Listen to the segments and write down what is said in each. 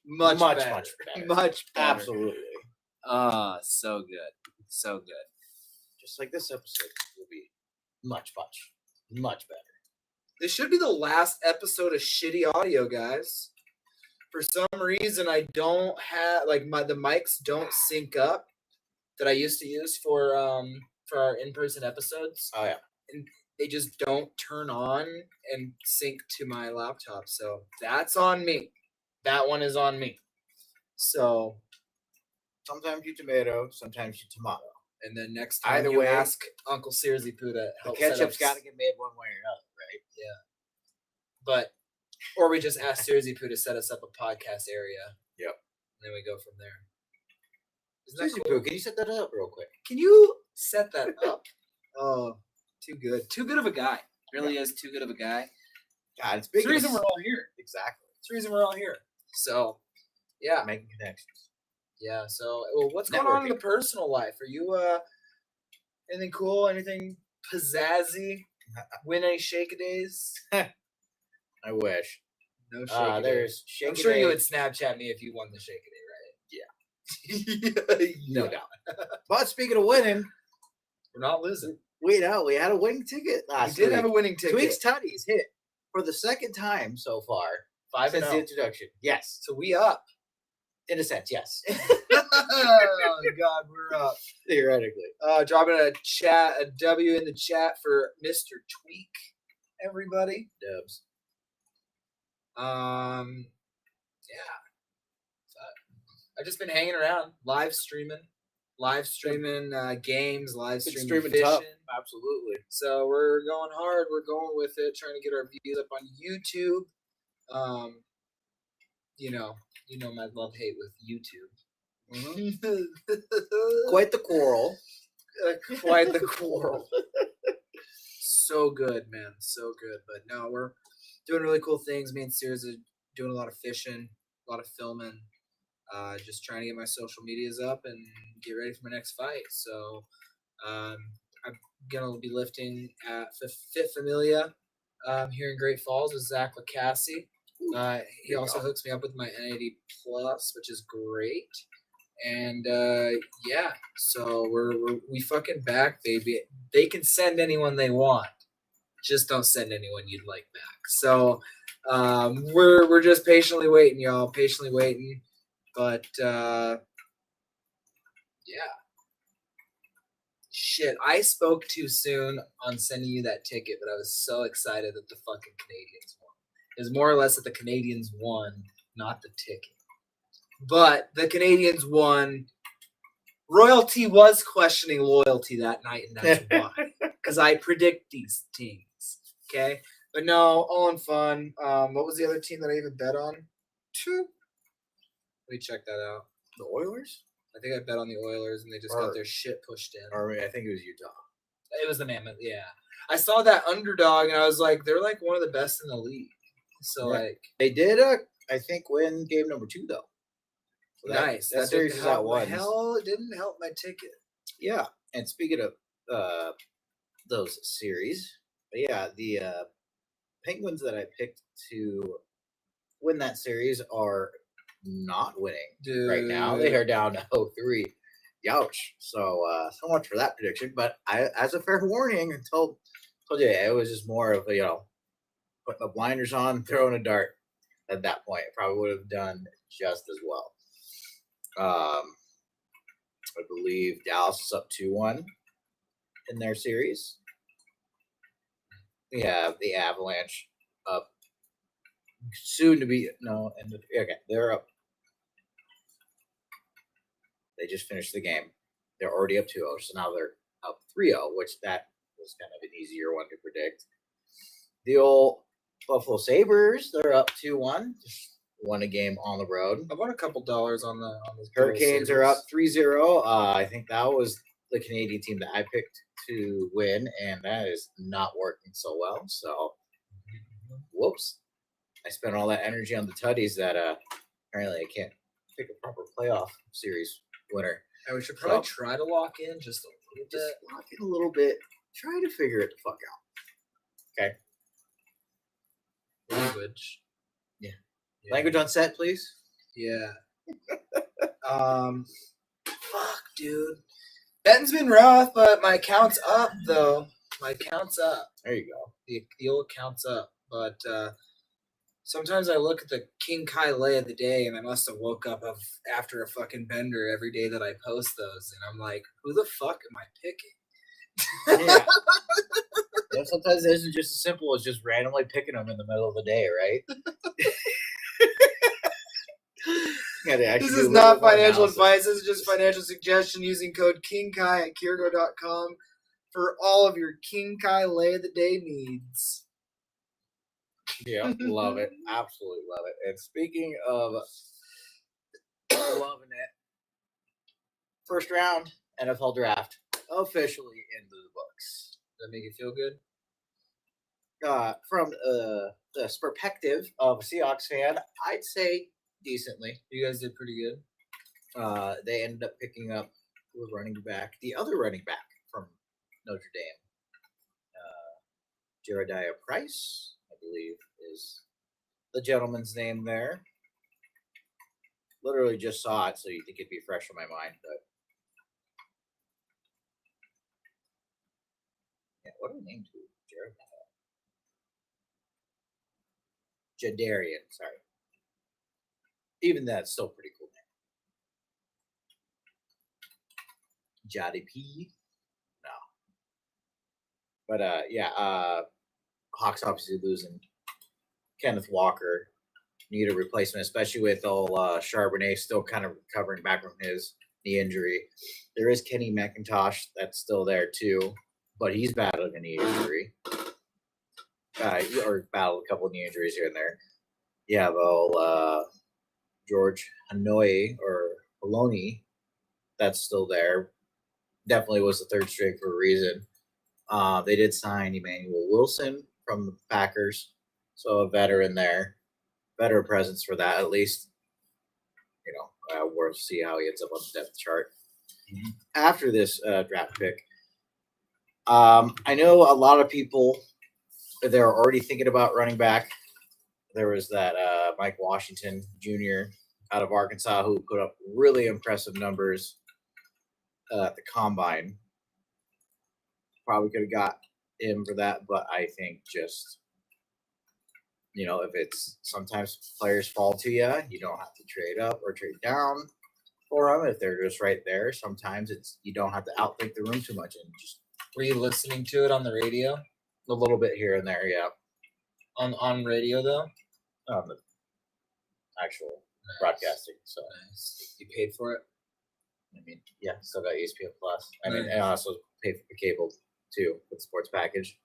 Much better. Much better. Absolutely. So good. So good. Just like this episode will be much better. This should be the last episode of shitty audio, guys. For some reason, I don't have the mics don't sync up that I used to use for our in-person episodes. Oh yeah, and they just don't turn on and sync to my laptop. So that's on me. That one is on me. So sometimes you tomato, sometimes you tomato. And then next time either way, ask Uncle Searsy Poo to help. The ketchup's got to get made one way or another, right? Yeah. But, or we just ask Searsy Poo to set us up a podcast area. Yep. And then we go from there. Searsy Poo, can you set that up real quick? Can you set that up? Oh, too good. Too good of a guy. Really is too good of a guy. God, it's big. It's the reason we're all here. Exactly. It's the reason we're all here. So, yeah. Making connections. Yeah. So, well, what's going on in the personal life? Are you anything cool? Anything pizzazzy? Win any shake-a-days? I wish. No shake-a-day. There's shake-a-day. I'm sure you would Snapchat me if you won the shake-a-day, right? Yeah. No doubt. But speaking of winning, we're not losing. We had a winning ticket last week. We did have a winning ticket. Tweek's Tutties hit for the second time so far. 5-0 since the introduction. Yes. So we up. In a sense, yes. Oh God, we're up. Theoretically. Dropping a W in the chat for Mr. Tweek, everybody. Dubs. Yeah. I've just been hanging around, live streaming games, live streaming fishing. Tough. Absolutely. So we're going hard. We're going with it, trying to get our views up on YouTube. You know my love-hate with YouTube. Mm-hmm. Quite the quarrel. Quite the quarrel. So good, man. So good. But no, we're doing really cool things. Me and Sears are doing a lot of fishing, a lot of filming. Just trying to get my social medias up and get ready for my next fight. So I'm going to be lifting at Fit Familia here in Great Falls with Zach Lacassie. He also hooks me up with my NAD Plus, which is great. And yeah, so we fucking back, baby. They can send anyone they want. Just don't send anyone you'd like back. So we're just patiently waiting, y'all. Patiently waiting. But yeah. Shit, I spoke too soon on sending you that ticket, but I was so excited that the fucking Canadians won. It was more or less that the Canadians won, not the ticket. But the Canadians won. Royalty was questioning loyalty that night, and that's why. Because I predict these teams. Okay? But no, all in fun. What was the other team that I even bet on? Let me check that out. The Oilers? I think I bet on the Oilers, and they just got their shit pushed in. Or I think it was Utah. It was the Mammoth, yeah. I saw that underdog, and I was like, they're like one of the best in the league. So, like... They did, I think, win game number 2, though. So nice. That series is at once. Hell, it didn't help my ticket. Yeah. And speaking of those series, yeah, the Penguins that I picked to win that series are not winning right now. They are down to 0-3. Youch. So much for that prediction. But as a fair warning, I told you it was just more of a, putting the blinders on, throwing a dart at that point. It probably would have done just as well. I believe Dallas is up 2-1 in their series. Yeah, the Avalanche up soon to be they're up. They just finished the game. They're already up 2-0, so now they're up 3-0, which that was kind of an easier one to predict. The old Buffalo Sabres, they're up 2-1. Just won a game on the road. I won a couple dollars on the Hurricanes are up 3-0. I think that was the Canadian team that I picked to win, and that is not working so well. So, whoops. I spent all that energy on the Tutties that apparently I can't pick a proper playoff series winner. And we should probably try to lock in just a little bit. Just lock in a little bit. Try to figure it the fuck out. Okay. Language. Yeah. Language on set, please. Yeah. Fuck, dude. Betting's been rough, but my account's up though. My account's up. There you go. The old account's up, but sometimes I look at the King Kai lay of the day, and I must have woke up after a fucking bender every day that I post those, and I'm like, who the fuck am I picking? Yeah. Yeah, sometimes it isn't just as simple as just randomly picking them in the middle of the day, right? This is not financial advice. This is just financial suggestion using code KingKai at Kirgo.com for all of your King Kai lay of the day needs. Yeah, love it. Absolutely love it. And speaking of loving it, first round NFL draft officially into the books. Does that make you feel good? From the perspective of a Seahawks fan, I'd say decently. You guys did pretty good. They ended up picking up the other running back from Notre Dame, Jeremiah Price, I believe is the gentleman's name there. Literally just saw it, so you think it'd be fresh on my mind, but yeah, what are the names? Jadarian, sorry. Even that's still pretty cool name. Jody P. No. But Hawks obviously losing Kenneth Walker. Need a replacement, especially with all Charbonnet still kind of recovering back from his knee injury. There is Kenny McIntosh that's still there too, but he's battling a knee injury. Or battled a couple of knee injuries here and there. Yeah, well, George Hanoi or Maloney, that's still there. Definitely was the third string for a reason. They did sign Emmanuel Wilson from the Packers, so a veteran there. Better presence for that, at least. You know, we'll see how he ends up on the depth chart. Mm-hmm. After this draft pick, I know a lot of people, they're already thinking about running back. There was that Mike Washington Jr. out of Arkansas who put up really impressive numbers at the combine. Probably could have got him for that, but I think just, you know, if it's sometimes players fall to you, you don't have to trade up or trade down for them if they're just right there. Sometimes you don't have to outthink the room too much. And just, were you listening to it on the radio? A little bit here and there, yeah. On radio though? On the actual broadcasting. So nice. You paid for it? I mean, yeah, still got ESPN Plus. I mean, I also paid for the cable too with the sports package.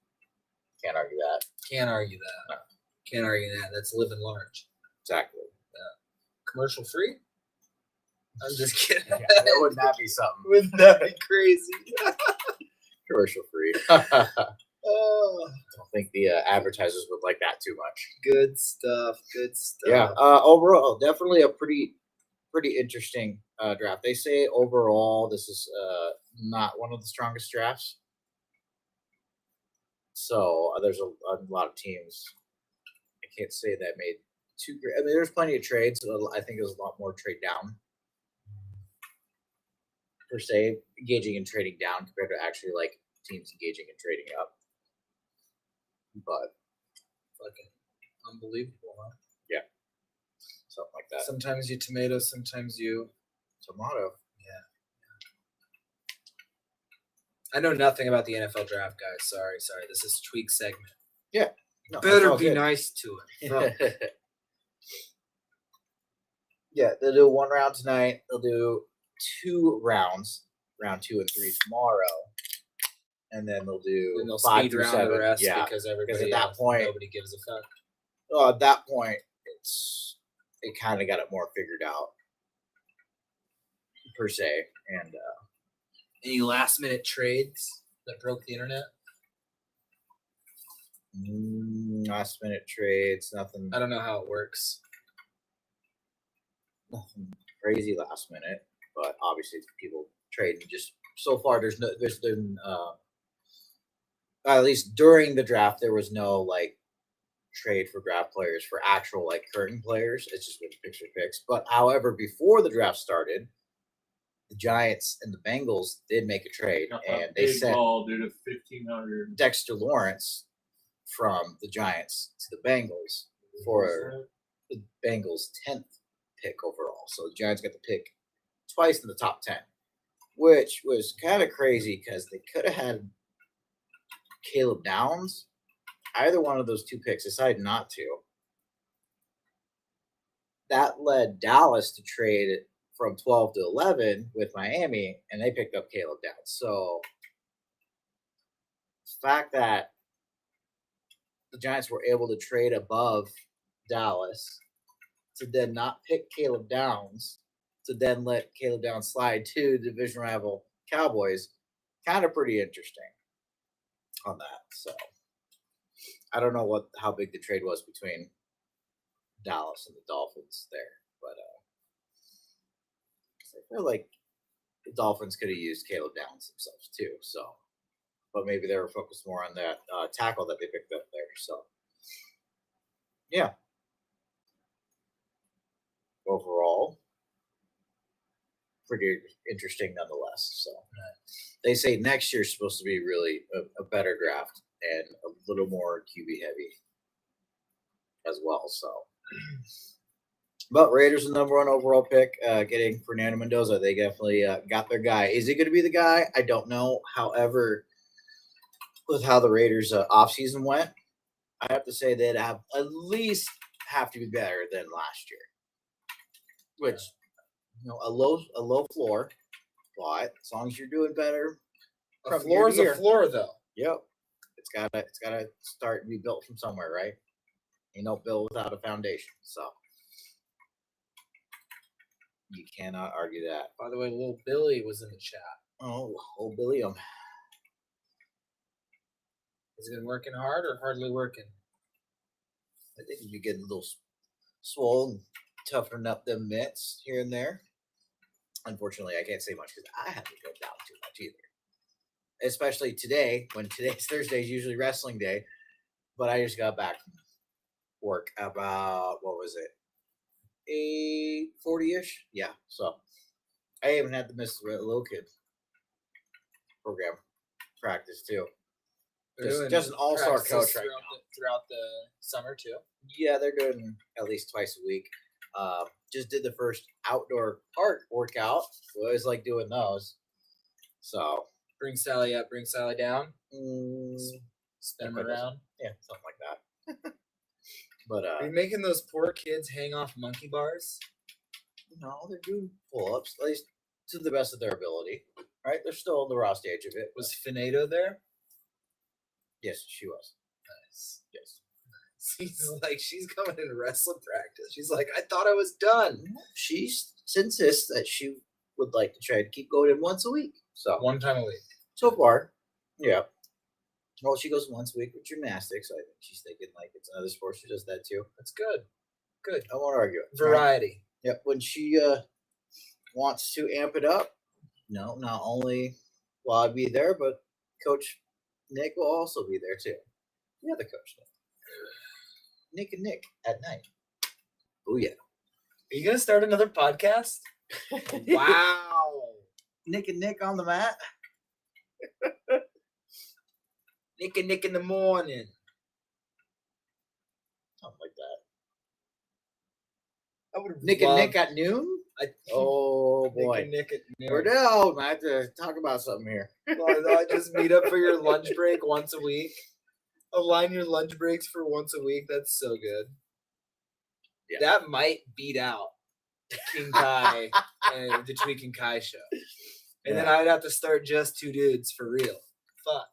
Can't argue that. Can't argue that. No. Can't argue that. That's living large. Exactly. Yeah. Commercial free? I'm just kidding. Yeah, that would not be something. Wouldn't that be crazy? Commercial free. Oh, I don't think the advertisers would like that too much. Good stuff. Good stuff. Yeah. Overall, definitely a pretty interesting draft. They say overall this is not one of the strongest drafts. So there's a lot of teams. I can't say that made too great. I mean, there's plenty of trades. So I think there's a lot more trade down per se, engaging in trading down compared to actually like teams engaging in trading up. But fucking unbelievable, huh? Yeah, something like that. Sometimes you tomato, sometimes you tomato. Yeah. I know nothing about the NFL draft, guys. Sorry. This is Tweek segment. Yeah. No, better be nice to it. Yeah, they'll do one round tonight. They'll do 2 rounds, round 2 and 3 tomorrow, and then they'll do they'll 5 speed through round 7. the rest Yeah, because everybody at that point nobody gives a fuck. Well, at that point, it kind of got it more figured out per se. And any last minute trades that broke the internet? Last minute trades, nothing. I don't know how it works. Nothing crazy last minute, but obviously people trading. Just so far, there's been at least during the draft there was no like trade for draft players for actual like current players. It's just with picture picks. But however, before the draft started, the Giants and the Bengals did make a trade, and they sent dude, a 1,500 Dexter Lawrence from the Giants to the Bengals for the Bengals' 10th pick overall. So the Giants got the pick twice in the top 10, which was kind of crazy because they could have had Caleb Downs. Either one of those two picks decided not to. That led Dallas to trade from 12 to 11 with Miami, and they picked up Caleb Downs. So the fact that the Giants were able to trade above Dallas to then not pick Caleb Downs, to then let Caleb Downs slide to division rival Cowboys, kind of pretty interesting on that. So I don't know how big the trade was between Dallas and the Dolphins there, but I feel like the Dolphins could have used Caleb Downs themselves too. So, but maybe they were focused more on that tackle that they picked up there. So, yeah. Overall, pretty interesting nonetheless. So, they say next year's supposed to be really a better draft and a little more QB heavy as well. So, but Raiders the number one overall pick, getting Fernando Mendoza. They definitely got their guy. Is he going to be the guy? I don't know. However, with how the Raiders offseason went, I have to say they'd have at least have to be better than last year. Which, a low floor, but as long as you're doing better, A floor is a floor, though. Yep, it's gotta start and be built from somewhere, right? You don't build without a foundation, so you cannot argue that. By the way, little Billy was in the chat. Oh, old Billy, Has he been working hard or hardly working? I think you're getting a little swollen, toughening up them mitts here and there. Unfortunately, I can't say much because I haven't go down too much either. Especially today, when today's Thursday is usually wrestling day. But I just got back from work about, what was it, 8:40-ish? Yeah, so I even had to miss the little kid program practice too. Just an all-star coach right now. Throughout the summer too. Yeah, they're doing at least twice a week. Just did the first outdoor park workout. We always like doing those. So bring Sally up, bring Sally down. Spin them around. Yeah, something like that. But are you making those poor kids hang off monkey bars? No, they're doing pull-ups, at least to the best of their ability. Right? They're still in the raw stage of it. Was Finado there? Yes, she was. Nice. Yes. She's coming in wrestling practice. She's like, I thought I was done. She insists that she would like to try to keep going in once a week. So one time a week. So far, yeah. Well, she goes once a week with gymnastics. So I think she's thinking like it's another sport. She does that too. That's good. Good. I won't argue it. Variety. Right? Yep. When she wants to amp it up, not only will I be there, but Coach Nick will also be there too. The other coach, Nick and Nick at night. Oh yeah. Are you gonna start another podcast? Wow. Nick and Nick on the mat. Nick and Nick in the morning. Something like that. I would Nick and Nick at noon? Oh boy. Nick and Nick at noon. Cordell, I have to talk about something here. I just meet up for your lunch break once a week. Align your lunch breaks for once a week. That's so good. Yeah. That might beat out King Kai and the Tweek and Kai Show. And then I'd have to start just two dudes for real. Fuck.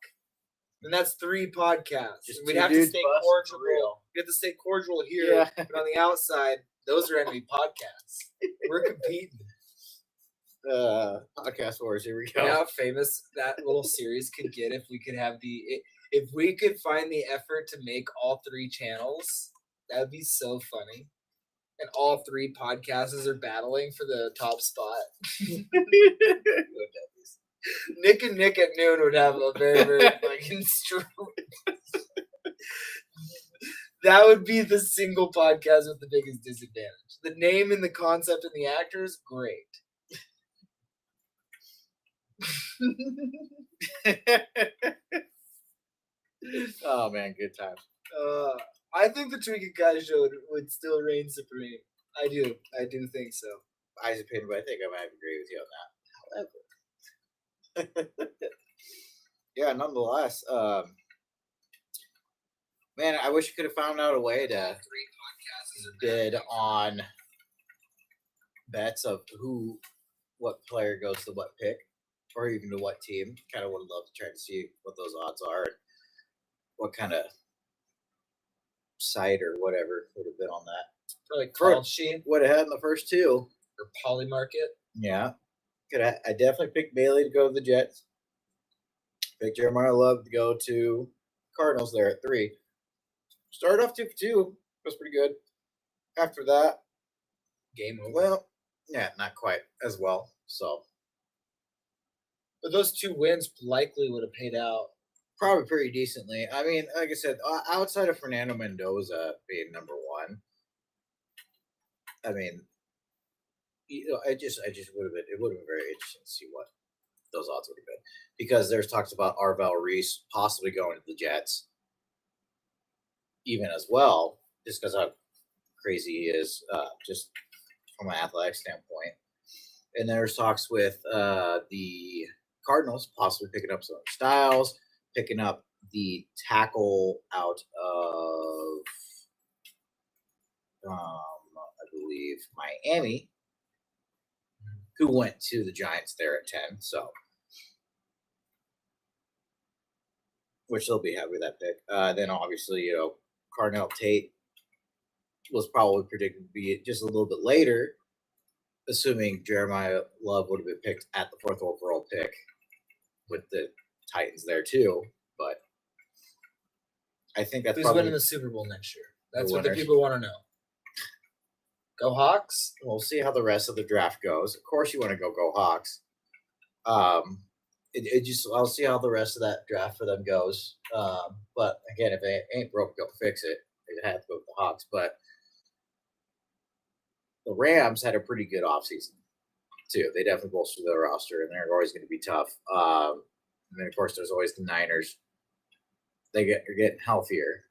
And that's 3 podcasts. We'd have to stay cordial. We have to stay cordial here, but on the outside, those are enemy podcasts. We're competing. Podcast wars. Here we go. You know how famous that little series could get if we could have if we could find the effort to make all 3 channels. That'd be so funny. And all 3 podcasters are battling for the top spot. Nick and Nick at noon would have a very, very fucking strong. That would be the single podcast with the biggest disadvantage. The name and the concept and the actors, great. Oh man, good times. I think the Tweek and Kai Show would still reign supreme. I do think so. Eyes opinion, but I think I might agree with you on that. However, yeah, nonetheless, man, I wish you could have found out a way to bid on bets of what player goes to what pick, or even to what team. Kind of would love to try to see what those odds are and what kind of site or whatever would have been on that. Probably Call Sheet Would have had in the first two. or Polymarket. Yeah. I definitely picked Bailey to go to the Jets. Picked Jeremiah Love to go to Cardinals there at 3. Started off 2-2. Was pretty good. After that, Game over. well, yeah, not quite as well. So But those 2 wins likely would have paid out. probably pretty decently. I mean, like I said, outside of Fernando Mendoza being number 1, I mean, I just would have been. It would have been very interesting to see what those odds would have been, because there's talks about Arvel Reese possibly going to the Jets, even as well, just because how crazy he is, just from an athletic standpoint. And there's talks with the Cardinals possibly picking up some Styles, picking up the tackle out of, I believe, Miami, who went to the Giants there at 10. So, which they'll be happy with that pick. Then obviously, Cardinal Tate was probably predicted to be just a little bit later, assuming Jeremiah Love would have been picked at the 4th overall pick with the Titans there too. But I think that's Who's probably winning the Super Bowl next year? That's The what the winners. people want to know. Go Hawks. We'll see how the rest of the draft goes. Of course, you want to go Hawks. I'll see how the rest of that draft for them goes. But again, if it ain't broke, don't fix it. It had to go with the Hawks. But the Rams had a pretty good offseason too. They definitely bolstered their roster, and they're always going to be tough. And then of course, there's always the Niners. They're getting healthier.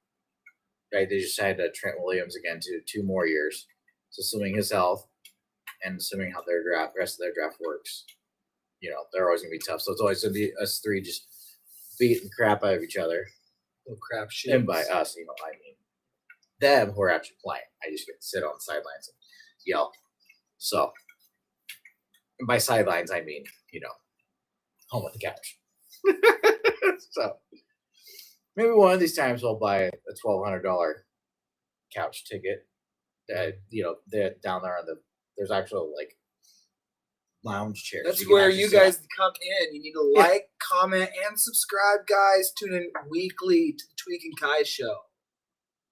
Right? They just signed Trent Williams again to 2 more years. So assuming his health and assuming how their rest of their draft works, they're always going to be tough. So it's always going to be us 3 just beating crap out of each other. Oh crap! Shit. And by us, I mean them who are actually playing. I just get to sit on the sidelines and yell. So, and by sidelines, I mean, home with the couch. So, maybe one of these times we'll buy a $1,200 couch ticket. They're down there there's actual lounge chairs. That's You can where actually you sit guys come in. You need to like, comment, and subscribe, guys. Tune in weekly to the Tweek and Kai Show.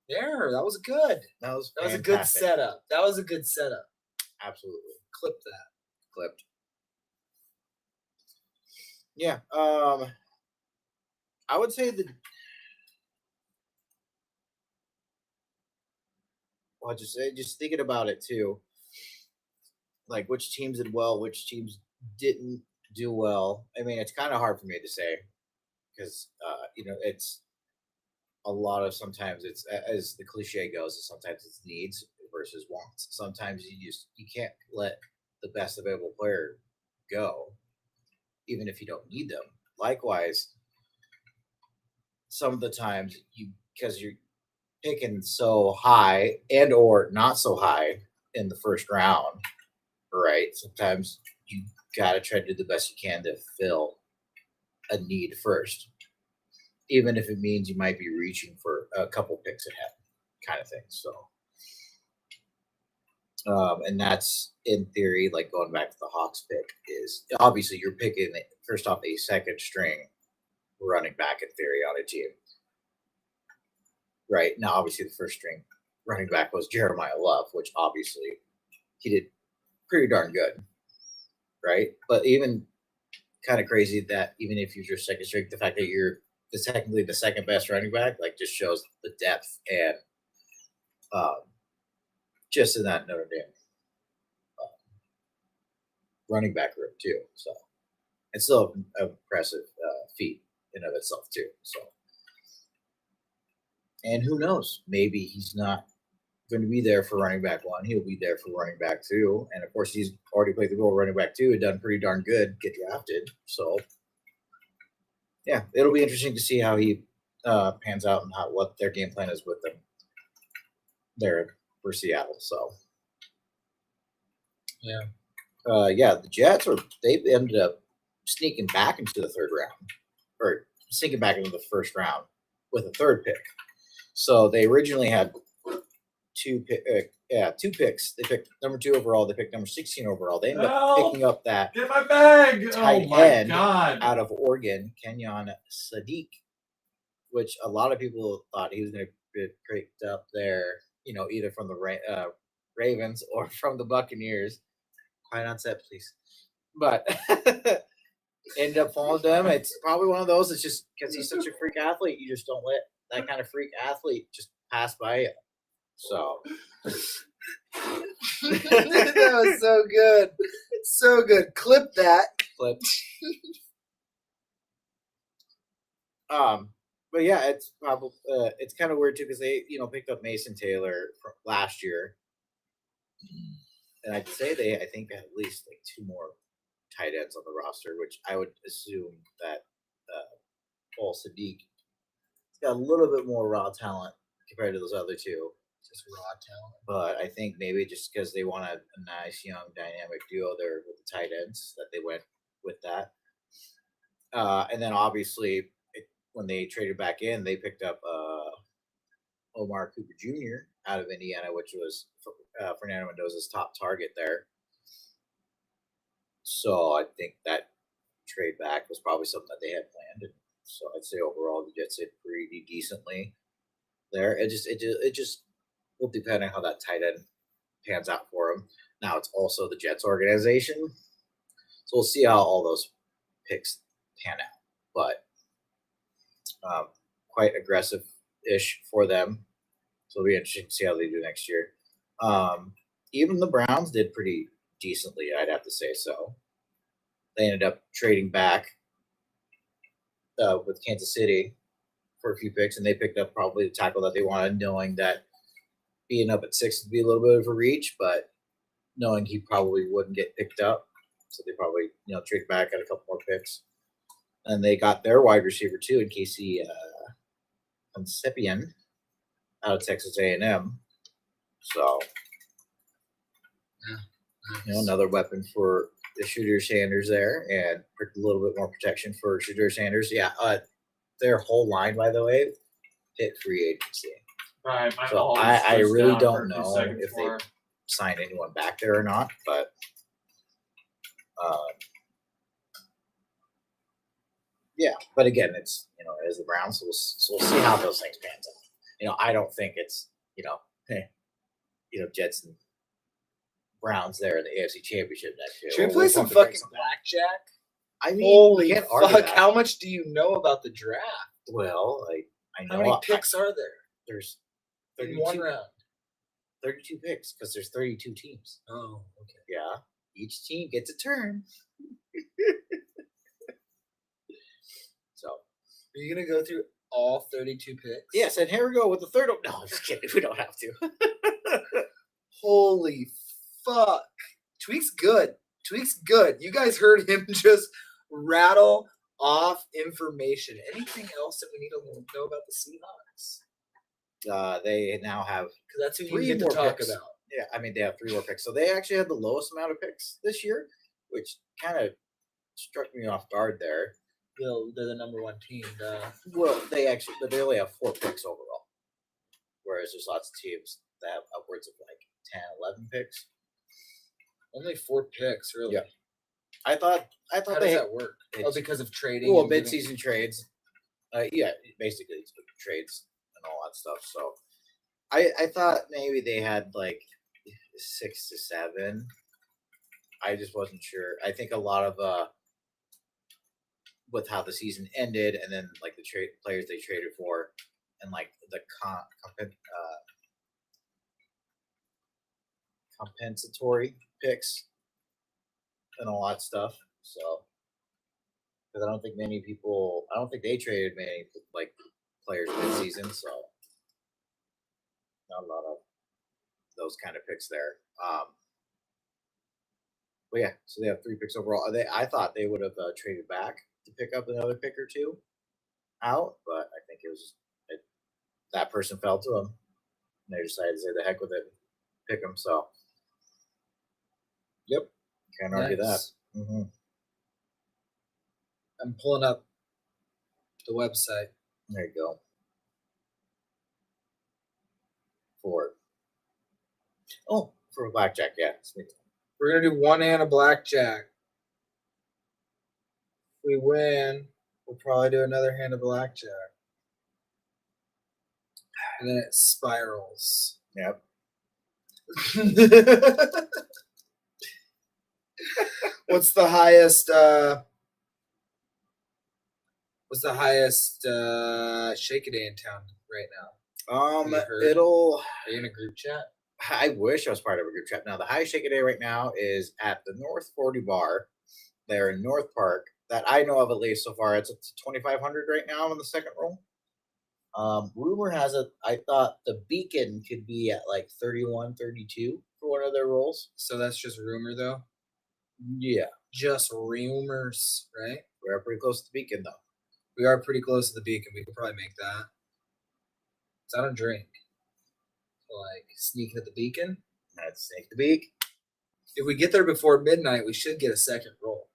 There, that was good. That was a good fantastic. setup. That was a good setup. Absolutely Clip that. clipped. Yeah. I would say just thinking about it too, like which teams did well, which teams didn't do well. I mean, it's kind of hard for me to say because it's a lot of, sometimes it's, as the cliche goes, sometimes it's needs versus wants. Sometimes you can't let the best available player go, even if you don't need them. Likewise, some of the times because you're picking so high and or not so high in the first round, right? Sometimes you got to try to do the best you can to fill a need first, even if it means you might be reaching for a couple picks ahead, kind of thing. So, and that's in theory, like going back to the Hawks pick, is obviously you're picking first off a second string running back in theory on a team. Right now, obviously the first string running back was Jeremiah Love, which obviously he did pretty darn good, right? But even kind of crazy that even if you're your second string, the fact that you're technically the second best running back, just shows the depth and just in that Notre Dame running back room too. So it's still an impressive feat in of itself too. So, and who knows? Maybe he's not going to be there for running back 1. He'll be there for running back 2, and of course he's already played the role of running back 2 and done pretty darn good. Get drafted, so yeah, it'll be interesting to see how he pans out and what their game plan is with them there for Seattle. So Yeah. The Jets they ended up sneaking back into the 3rd round, or sneaking back into the 1st round with a 3rd pick. So they originally had 2 picks. They picked number 2 overall. They picked number 16 overall. They ended up picking up that Get my bag! tight Oh my end god! out of Oregon, Kenyon Sadiq, which a lot of people thought he was going to get picked up there, either from the Ravens or from the Buccaneers. Quiet on set, please. But ended up falling to them. It's probably one of those. It's just because he's such a freak athlete, you just don't let that kind of freak athlete just pass by you. So That was so good. So good. Clip that. But yeah, it's probably it's kind of weird too because they picked up Mason Taylor from last year, and I'd say I think at least like 2 more tight ends on the roster, which I would assume that Paul Sadiq has got a little bit more raw talent compared to those other 2. Just raw talent. But I think maybe just because they want a nice young dynamic duo there with the tight ends that they went with that. And then obviously when they traded back in, they picked up Omar Cooper Jr. out of Indiana, which was Fernando Mendoza's top target there. So I think that trade back was probably something that they had planned. And so I'd say overall the Jets did pretty decently there. It just will depend on how that tight end pans out for them. Now it's also the Jets organization, so we'll see how all those picks pan out. But quite aggressive-ish for them, so it'll be interesting to see how they do next year. Even the Browns did pretty decently, I'd have to say so. They ended up trading back with Kansas City for a few picks, and they picked up probably the tackle that they wanted, knowing that being up at 6 would be a little bit of a reach, but knowing he probably wouldn't get picked up. So they probably, trade back at a couple more picks. And they got their wide receiver too, in Casey Concepcion out of Texas A&M. So, another weapon for the Shooter Sanders there, and a little bit more protection for Shooter Sanders. Yeah, their whole line, by the way, hit free agency. Right, so I really don't know if they signed anyone back there or not, but yeah. But again, it's it is the Browns, so we'll see how those things pans out. I don't think it's Jets and Browns there in the AFC Championship next year. Should we play some fucking blackjack? I mean, holy fuck! How much do you know about the draft? Well, I know how many picks are there? There's 32, in one round. 32 picks because there's 32 teams. Oh, okay. Yeah, each team gets a turn. So, are you gonna go through all 32 picks? Yes, and here we go with the third. No, I'm just kidding. We don't have to. Holy fuck! Tweek's good. Tweek's good. You guys heard him just rattle off information. Anything else that we need to know about the Seahawks? They now have because that's who you get to talk picks. about. Yeah, I mean they have 3 more picks, so they actually had the lowest amount of picks this year, which kind of struck me off guard there. They're the number 1 team. Well, they only have 4 picks overall, whereas there's lots of teams that have upwards of like 10, 11 picks. Only 4 picks, really. Yeah. I thought. How does that work? Because of trading. Well, mid-season trades. Yeah, basically it's trades and all that stuff. So, I thought maybe they had like 6 to 7. I just wasn't sure. I think a lot of with how the season ended, and then like the players they traded for, and like the compensatory picks and a lot of stuff. So, because I don't think they traded many like players mid-season, so not a lot of those kind of picks there. But yeah, so they have 3 picks overall. I thought they would have traded back to pick up another pick or 2 out, but I think it was that person fell to them. And they decided to say the heck with it, and pick them. So, yep, can't argue that. Mm-hmm. I'm pulling up the website. There you go. For blackjack, yeah. We're gonna do one hand of blackjack. If we win, we'll probably do another hand of blackjack. And then it spirals. Yep. What's the highest shake-a-day in town right now? Are you in a group chat? I wish I was part of a group chat. Now, the highest shake a day right now is at the North 40 Bar there in North Park. That I know of at least so far. It's 2,500 right now in the second roll. Rumor has it, I thought the Beacon could be at like 31, 32 for one of their rolls. So that's just rumor, though? Yeah. Just rumors, right? We're pretty close to the Beacon, though. We are pretty close to the Beacon. We could probably make that. It's not a drink. Like sneaking at the Beacon. Let's sneak the beak. If we get there before midnight, we should get a second roll,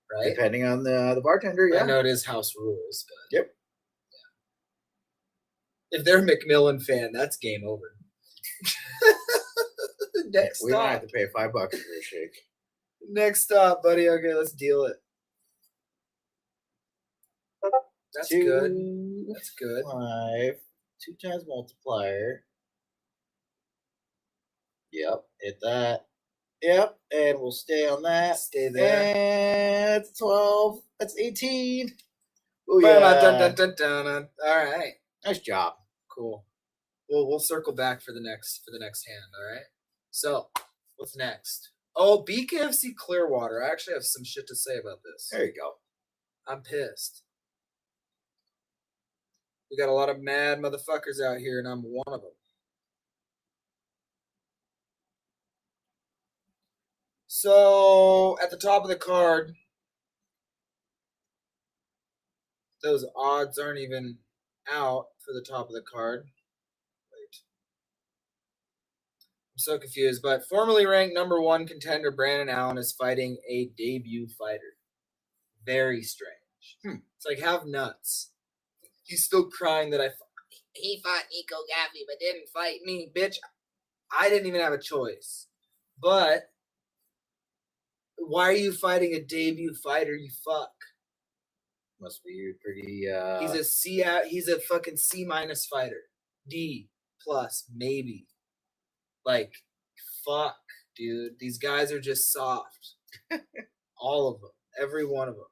right? Depending on the bartender, yeah. I know it is house rules, but yep. Yeah. If they're a McMillan fan, that's game over. Next we might have to pay $5 for a shake. Next stop, buddy. Okay, let's deal it. That's good. That's good. 5, 2 times multiplier. Yep, hit that. Yep, and we'll stay on that. Stay there. And that's 12. That's 18. Oh yeah. All right. Nice job. Cool. We'll circle back for the next hand. All right. So what's next? Oh, BKFC Clearwater. I actually have some shit to say about this. There you go. I'm pissed. We got a lot of mad motherfuckers out here, and I'm one of them. So, at the top of the card, those odds aren't even out for the top of the card. Wait. I'm so confused. But formerly ranked number 1 contender Brandon Allen is fighting a debut fighter. Very strange. It's like, have nuts. He's still crying that he fought Nico Gaffey but didn't fight me. Bitch, I didn't even have a choice. But why are you fighting a debut fighter, you fuck? Must be pretty He's a fucking C- fighter. D+, maybe. Like, fuck, dude. These guys are just soft. All of them. Every one of them.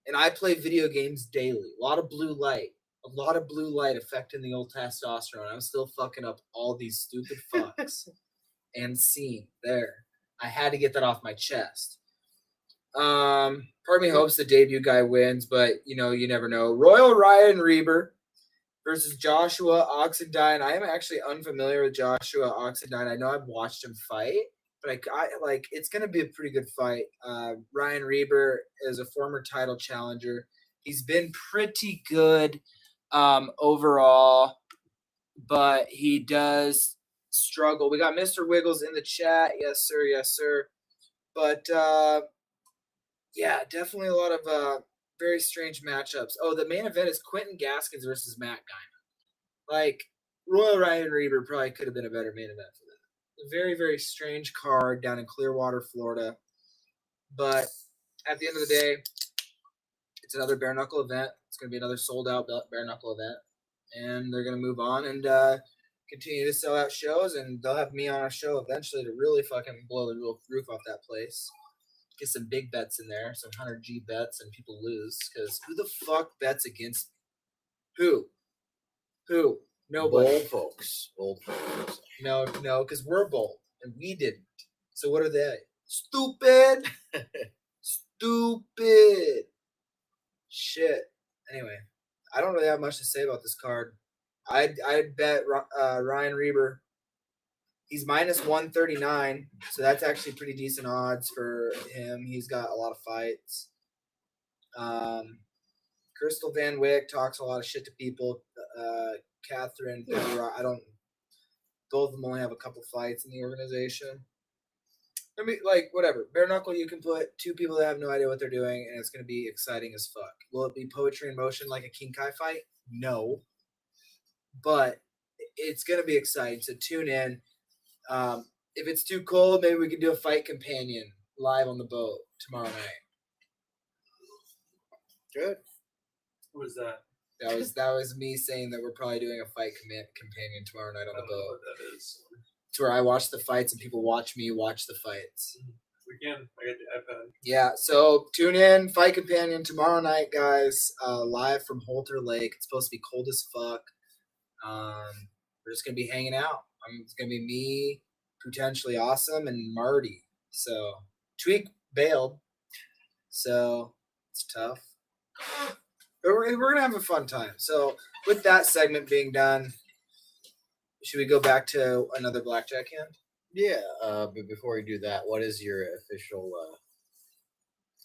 And I play video games daily. A lot of blue light affecting the old testosterone. I'm still fucking up all these stupid fucks. And scene there. I had to get that off my chest. Part of me hopes the debut guy wins, but you never know. Royal Ryan Reber versus Joshua Oxendine. I am actually unfamiliar with Joshua Oxendine. I know I've watched him fight, but I like it's gonna be a pretty good fight. Ryan Reber is a former title challenger. He's been pretty good overall, but he does struggle. We got Mr. Wiggles in the chat. Yes, sir. Yes, sir. But yeah, definitely a lot of very strange matchups. Oh, the main event is Quentin Gaskins versus Matt Guyman. Like, Royal Ryan Reber probably could have been a better main event for that. A very, very strange card down in Clearwater, Florida. But at the end of the day, it's another bare knuckle event. It's going to be another sold-out bare knuckle event. And they're going to move on and continue to sell out shows. And they'll have me on a show eventually to really fucking blow the roof off that place. Get some big bets in there, some 100G bets, and people lose. Because who the fuck bets against me? Who? Nobody. Bold folks. No, because we're bold, and we didn't. So what are they? Stupid. Stupid. Shit. Anyway, I don't really have much to say about this card. I'd bet Ryan Reber. He's minus 139, so that's actually pretty decent odds for him. He's got a lot of fights. Crystal Van Wyck talks a lot of shit to people. Catherine, both of them only have a couple fights in the organization. I mean, like, whatever. Bare knuckle, you can put two people that have no idea what they're doing, and it's going to be exciting as fuck. Will it be poetry in motion like a King Kai fight? No. But it's going to be exciting, so tune in. If it's too cold, maybe we can do a fight companion live on the boat tomorrow night. Good. What was that? That was me saying that we're probably doing a fight companion tomorrow night on the I don't know boat. what that is. It's where I watch the fights and people watch me watch the fights. We can. I got the iPad. Yeah, so tune in, Fight Companion tomorrow night, guys. Live from Holter Lake. It's supposed to be cold as fuck. We're just gonna be hanging out. It's gonna be me, potentially Awesome, and Marty. So Tweek bailed, so it's tough. But we're gonna have a fun time. So with that segment being done, should we go back to another blackjack hand? Yeah, but before we do that, what is your official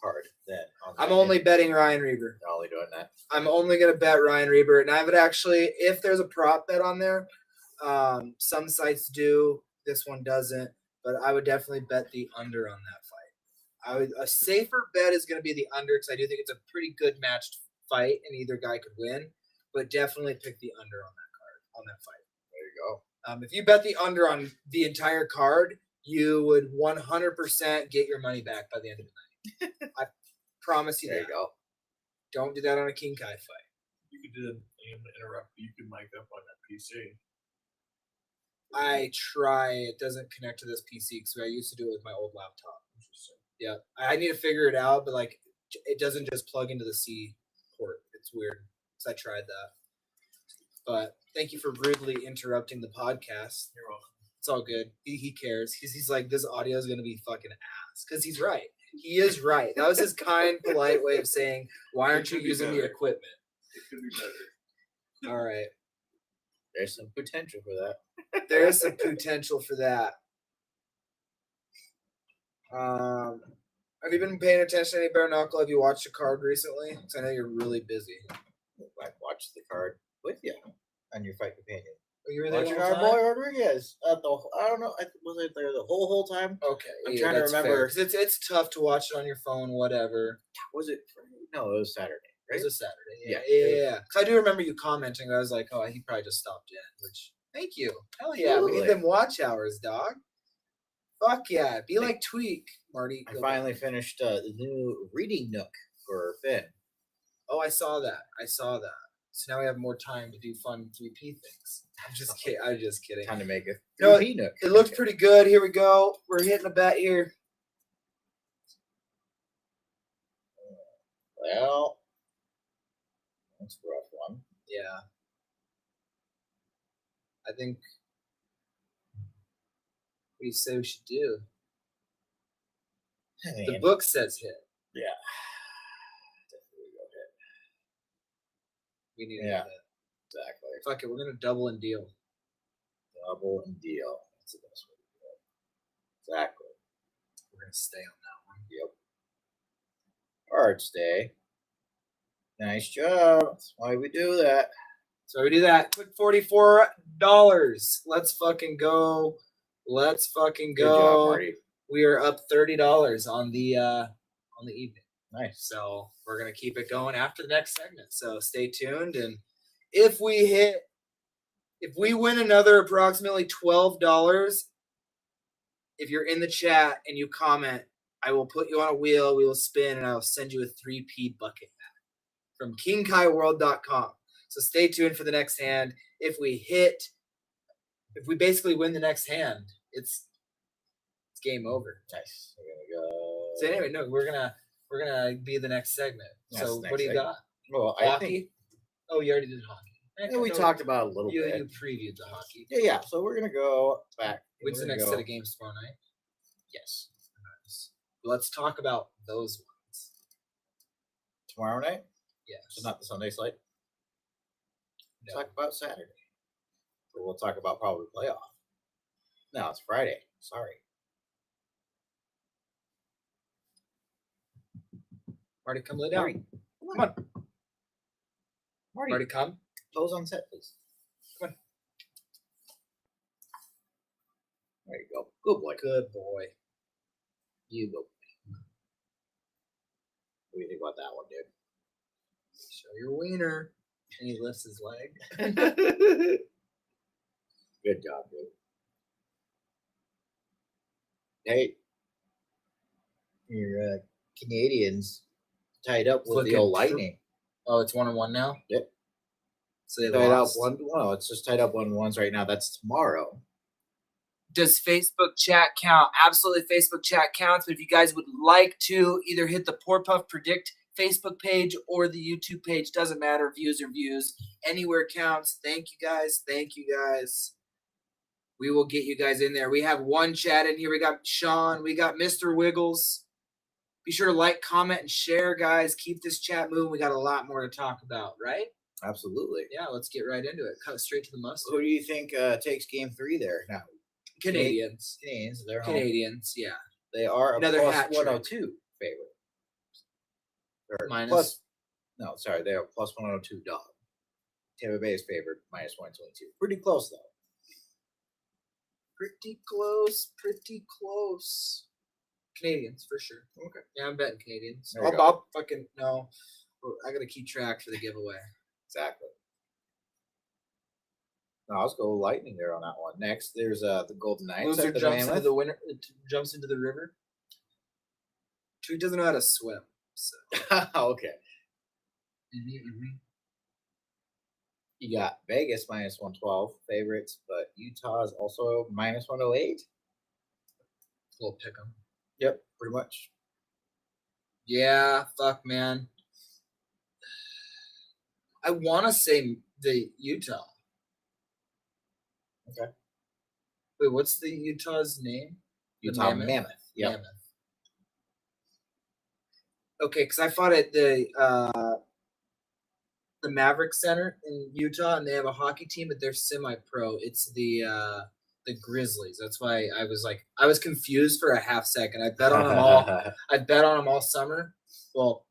card then? I'm only betting Ryan Reber. You're only doing that. I'm only gonna bet Ryan Reber, and I would actually, if there's a prop bet on there, some sites do. This one doesn't, but I would definitely bet the under on that fight. A safer bet is going to be the under because I do think it's a pretty good matched fight, and either guy could win. But definitely pick the under on that fight. There you go. If you bet the under on the entire card, you would 100% get your money back by the end of the night. I promise you There that. you go. Don't do that on a King Kai fight. You could do that. I'm gonna interrupt. You could mic up on that PC. I try. It doesn't connect to this PC because I used to do it with my old laptop. Interesting. Yeah, I need to figure it out, but like, it doesn't just plug into the C port. It's weird. So I tried that. But thank you for rudely interrupting the podcast. You're welcome. It's all good. He cares. He's like, this audio is gonna be fucking ass because he's right. He is right. That was his kind, polite way of saying, why aren't you using the equipment? It could be better. All right. There's some potential for that. There is some potential for that. Have you been paying attention to any bare knuckle? Have you watched a card recently? Because I know you're really busy. I watched the card with you on your fight companion. Oh, you were there Watching the our whole boy time? Rodriguez. I don't know. Was I there the whole time? Okay, I'm trying to that's fair, remember. 'cause it's tough to watch it on your phone, whatever. Was it Friday? No, it was Saturday. It Right? was a Saturday. Yeah. Yeah. 'Cause I do remember you commenting. I was like, oh, he probably just stopped in. Which, thank you. Hell yeah, we need Absolutely. them watch hours, dog. Fuck yeah, be like Tweek, Marty. I finally finished the new reading nook for Finn. Oh, I saw that. So now we have more time to do fun 3P things. I'm just kidding. Time to make it. No, 3P nook. It looks pretty good. Here we go. We're hitting a bet here. Well, that's a rough one. Yeah. I think what do you say we should do? The Man, book says hit. yeah. Definitely go ahead. We need to Yeah. hit. Exactly. Fuck it, we're gonna double and deal. Double and deal. That's the best way to do it. Exactly. We're gonna stay on that one. Yep. Cards day. Nice job. That's why we do that. So we do that. Quick $44. Let's fucking go. Let's fucking Good job, go. Marty. We are up $30 on the evening. Nice. So we're gonna keep it going after the next segment. So stay tuned, and if we win another approximately $12, if you're in the chat and you comment, I will put you on a wheel. We will spin, and I will send you a 3P bucket back from KingKaiWorld.com. So stay tuned for the next hand. If we basically win the next hand, it's game over. Nice. We're gonna go. So anyway, no, we're gonna be the next segment. That's So the what do you next got? Well, I Hockey? think Oh, you already did hockey. we talked about it a little You bit. previewed the hockey. Yeah. So we're gonna go back. When's the We're gonna next go- set of games tomorrow night? Yes. Nice. Let's talk about those ones. Tomorrow night? Yes. So not the Sunday slate? No. Talk about Saturday. Or we'll talk about probably playoff. No, it's Friday. Sorry. Marty, come lay down. Marty, Come on. Marty, Marty, come. toes on set, please. Come on. There you go. Good boy. Good boy. You go. What do you think about that one, dude? Show your wiener. And he lifts his leg. Good job, dude. Hey, your Canadians tied up with the Looking old Lightning. Oh, it's 1-1 now? Yep. So they Tied up lost. 1-1. Well, it's just tied up 1-1 right now. That's tomorrow. Does Facebook chat count? Absolutely, Facebook chat counts. But if you guys would like to either hit the Poor Puff Predict Facebook page or the YouTube page, doesn't matter. Views are views. Anywhere counts. Thank you guys. Thank you guys. We will get you guys in there. We have one chat in here. We got Sean. We got Mr. Wiggles. Be sure to like, comment, and share, guys. Keep this chat moving. We got a lot more to talk about, right? Absolutely. Yeah, let's get right into it. Cut straight to the mustard. Who do you think takes game 3 there now? Canadians. Canadians, they're home. Canadians, yeah. They are Another a hat plus trick. 102 favorite. Or Minus. plus, no, sorry, they are plus 102 dog. Tampa Bay is favored minus 122. Pretty close though. Pretty close. Pretty close. Canadians for sure. Okay. Yeah, I'm betting Canadians. There you go. I'll fucking no. I gotta keep track for the giveaway. Exactly. No, let's go Lightning there on that one. Next, there's the Golden Knights. Loser at the jumps into Mammoth. the winner. Jumps into the river. Tweek doesn't know how to swim. So. Okay. Mm-hmm. You got Vegas minus 112 favorites, but Utah is also minus 108. We'll pick them. Yep, pretty much. Yeah, fuck, man. I want to say the Utah. Okay. Wait, what's the Utah's name? The Utah Mammoth. Yep. Mammoth. Okay, because I fought at the Maverick Center in Utah, and they have a hockey team, but they're semi-pro. It's the Grizzlies. That's why I was confused for a half second. I bet on them all. I bet on them all summer. Well,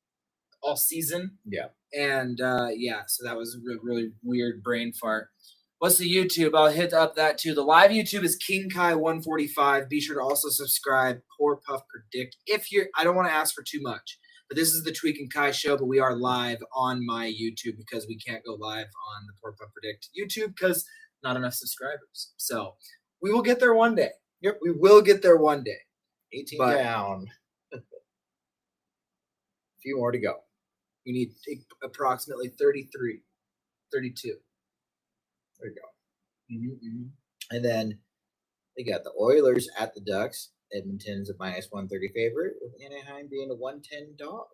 all season. Yeah. And so that was a really weird brain fart. What's the YouTube? I'll hit up that too. The live YouTube is King Kai 145. Be sure to also subscribe. Poor Puff Predict. I don't want to ask for too much, but this is the Tweek and Kai Show. But we are live on my YouTube because we can't go live on the Poor Puff Predict YouTube because not enough subscribers. So we will get there one day. Yep, we will get there one day. 18 down. A few more to go. We need approximately 33, 32. There you go. And then they got the Oilers at the Ducks. Edmonton's a minus 130 favorite, with Anaheim being a 110 dog.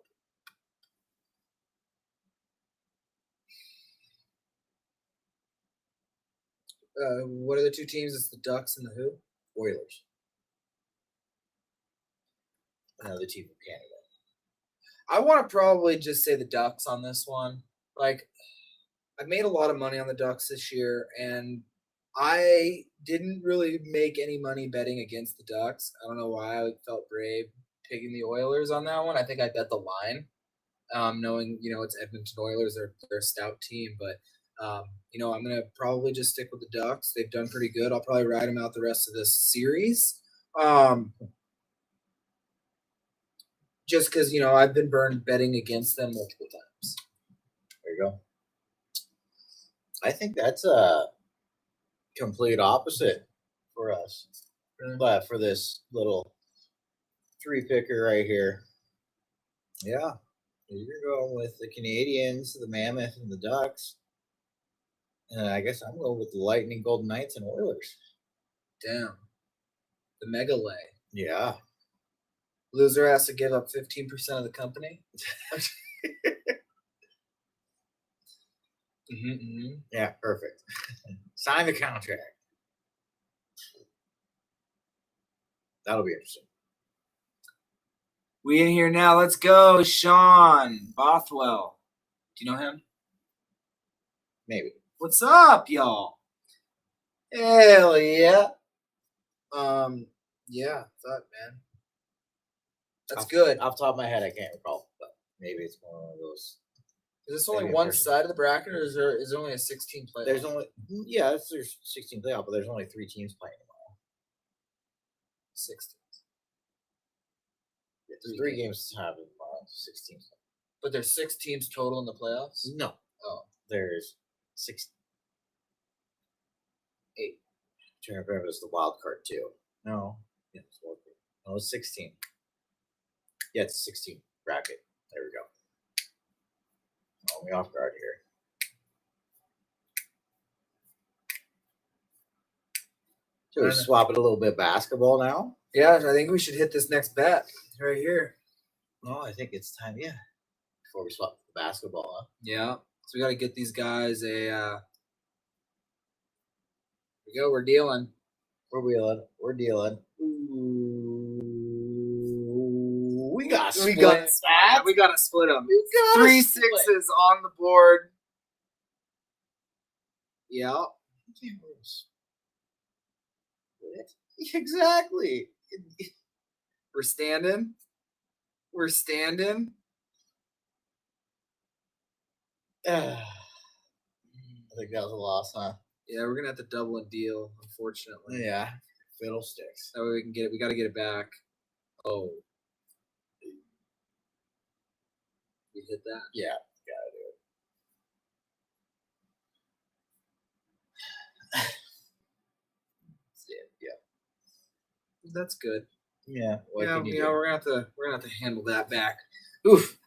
What are the two teams? It's the Ducks and the who? Oilers. Another team from Canada. I want to probably just say the Ducks on this one. Like, I've made a lot of money on the Ducks this year, and I didn't really make any money betting against the Ducks. I don't know why I felt brave picking the Oilers on that one. I think I bet the line, knowing, it's Edmonton Oilers. They're a stout team, but, I'm going to probably just stick with the Ducks. They've done pretty good. I'll probably ride them out the rest of this series. Just because, I've been burned betting against them multiple times. There you go. I think that's a complete opposite for us. But for this little 3-picker right here. Yeah. You're going with the Canadians, the Mammoth, and the Ducks. And I guess I'm going with the Lightning, Golden Knights, and Oilers. Damn. The mega lay. Yeah. Loser has to give up 15% of the company. Yeah, perfect. Sign the contract. That'll be interesting. We in here now. Let's go, Sean Bothwell. Do you know him? Maybe. What's up, y'all? Hell yeah. Yeah, thought, man. That's Off- good. Off the top of my head, I can't recall, but maybe it's one of those. Is this only maybe in one person. side of the bracket, or is there only a 16 playoff? There's there's 16 playoff, but there's only 3 teams playing tomorrow. 16. There's 3 games to have tomorrow. 16. But there's 6 teams total in the playoffs? No. Oh. There's 6. 8. Trying to remember, it's the wild card too. No. Yeah, it's wild card. No, it's 16. Yeah, it's 16 bracket. There we go. Oh, me off guard here. So we're swapping a little bit of basketball now. Yeah, I think we should hit this next bet right here. Oh, I think it's time, yeah. Before we swap the basketball, huh? Yeah. So we got to get these guys a. Here we go. We're dealing. We're dealing. Ooh, we got We got to split them. 3 sixes on the board. Yeah. Exactly. We're standing. We're standing. I think that was a loss, huh? Yeah, we're gonna have to double a deal, unfortunately. Yeah. Fiddlesticks. That way we can get it. We got to get it back. Oh. We hit that. Yeah, gotta do it. Yeah. That's good. Yeah. What Yeah, can you do? we're gonna have to handle that back. Oof.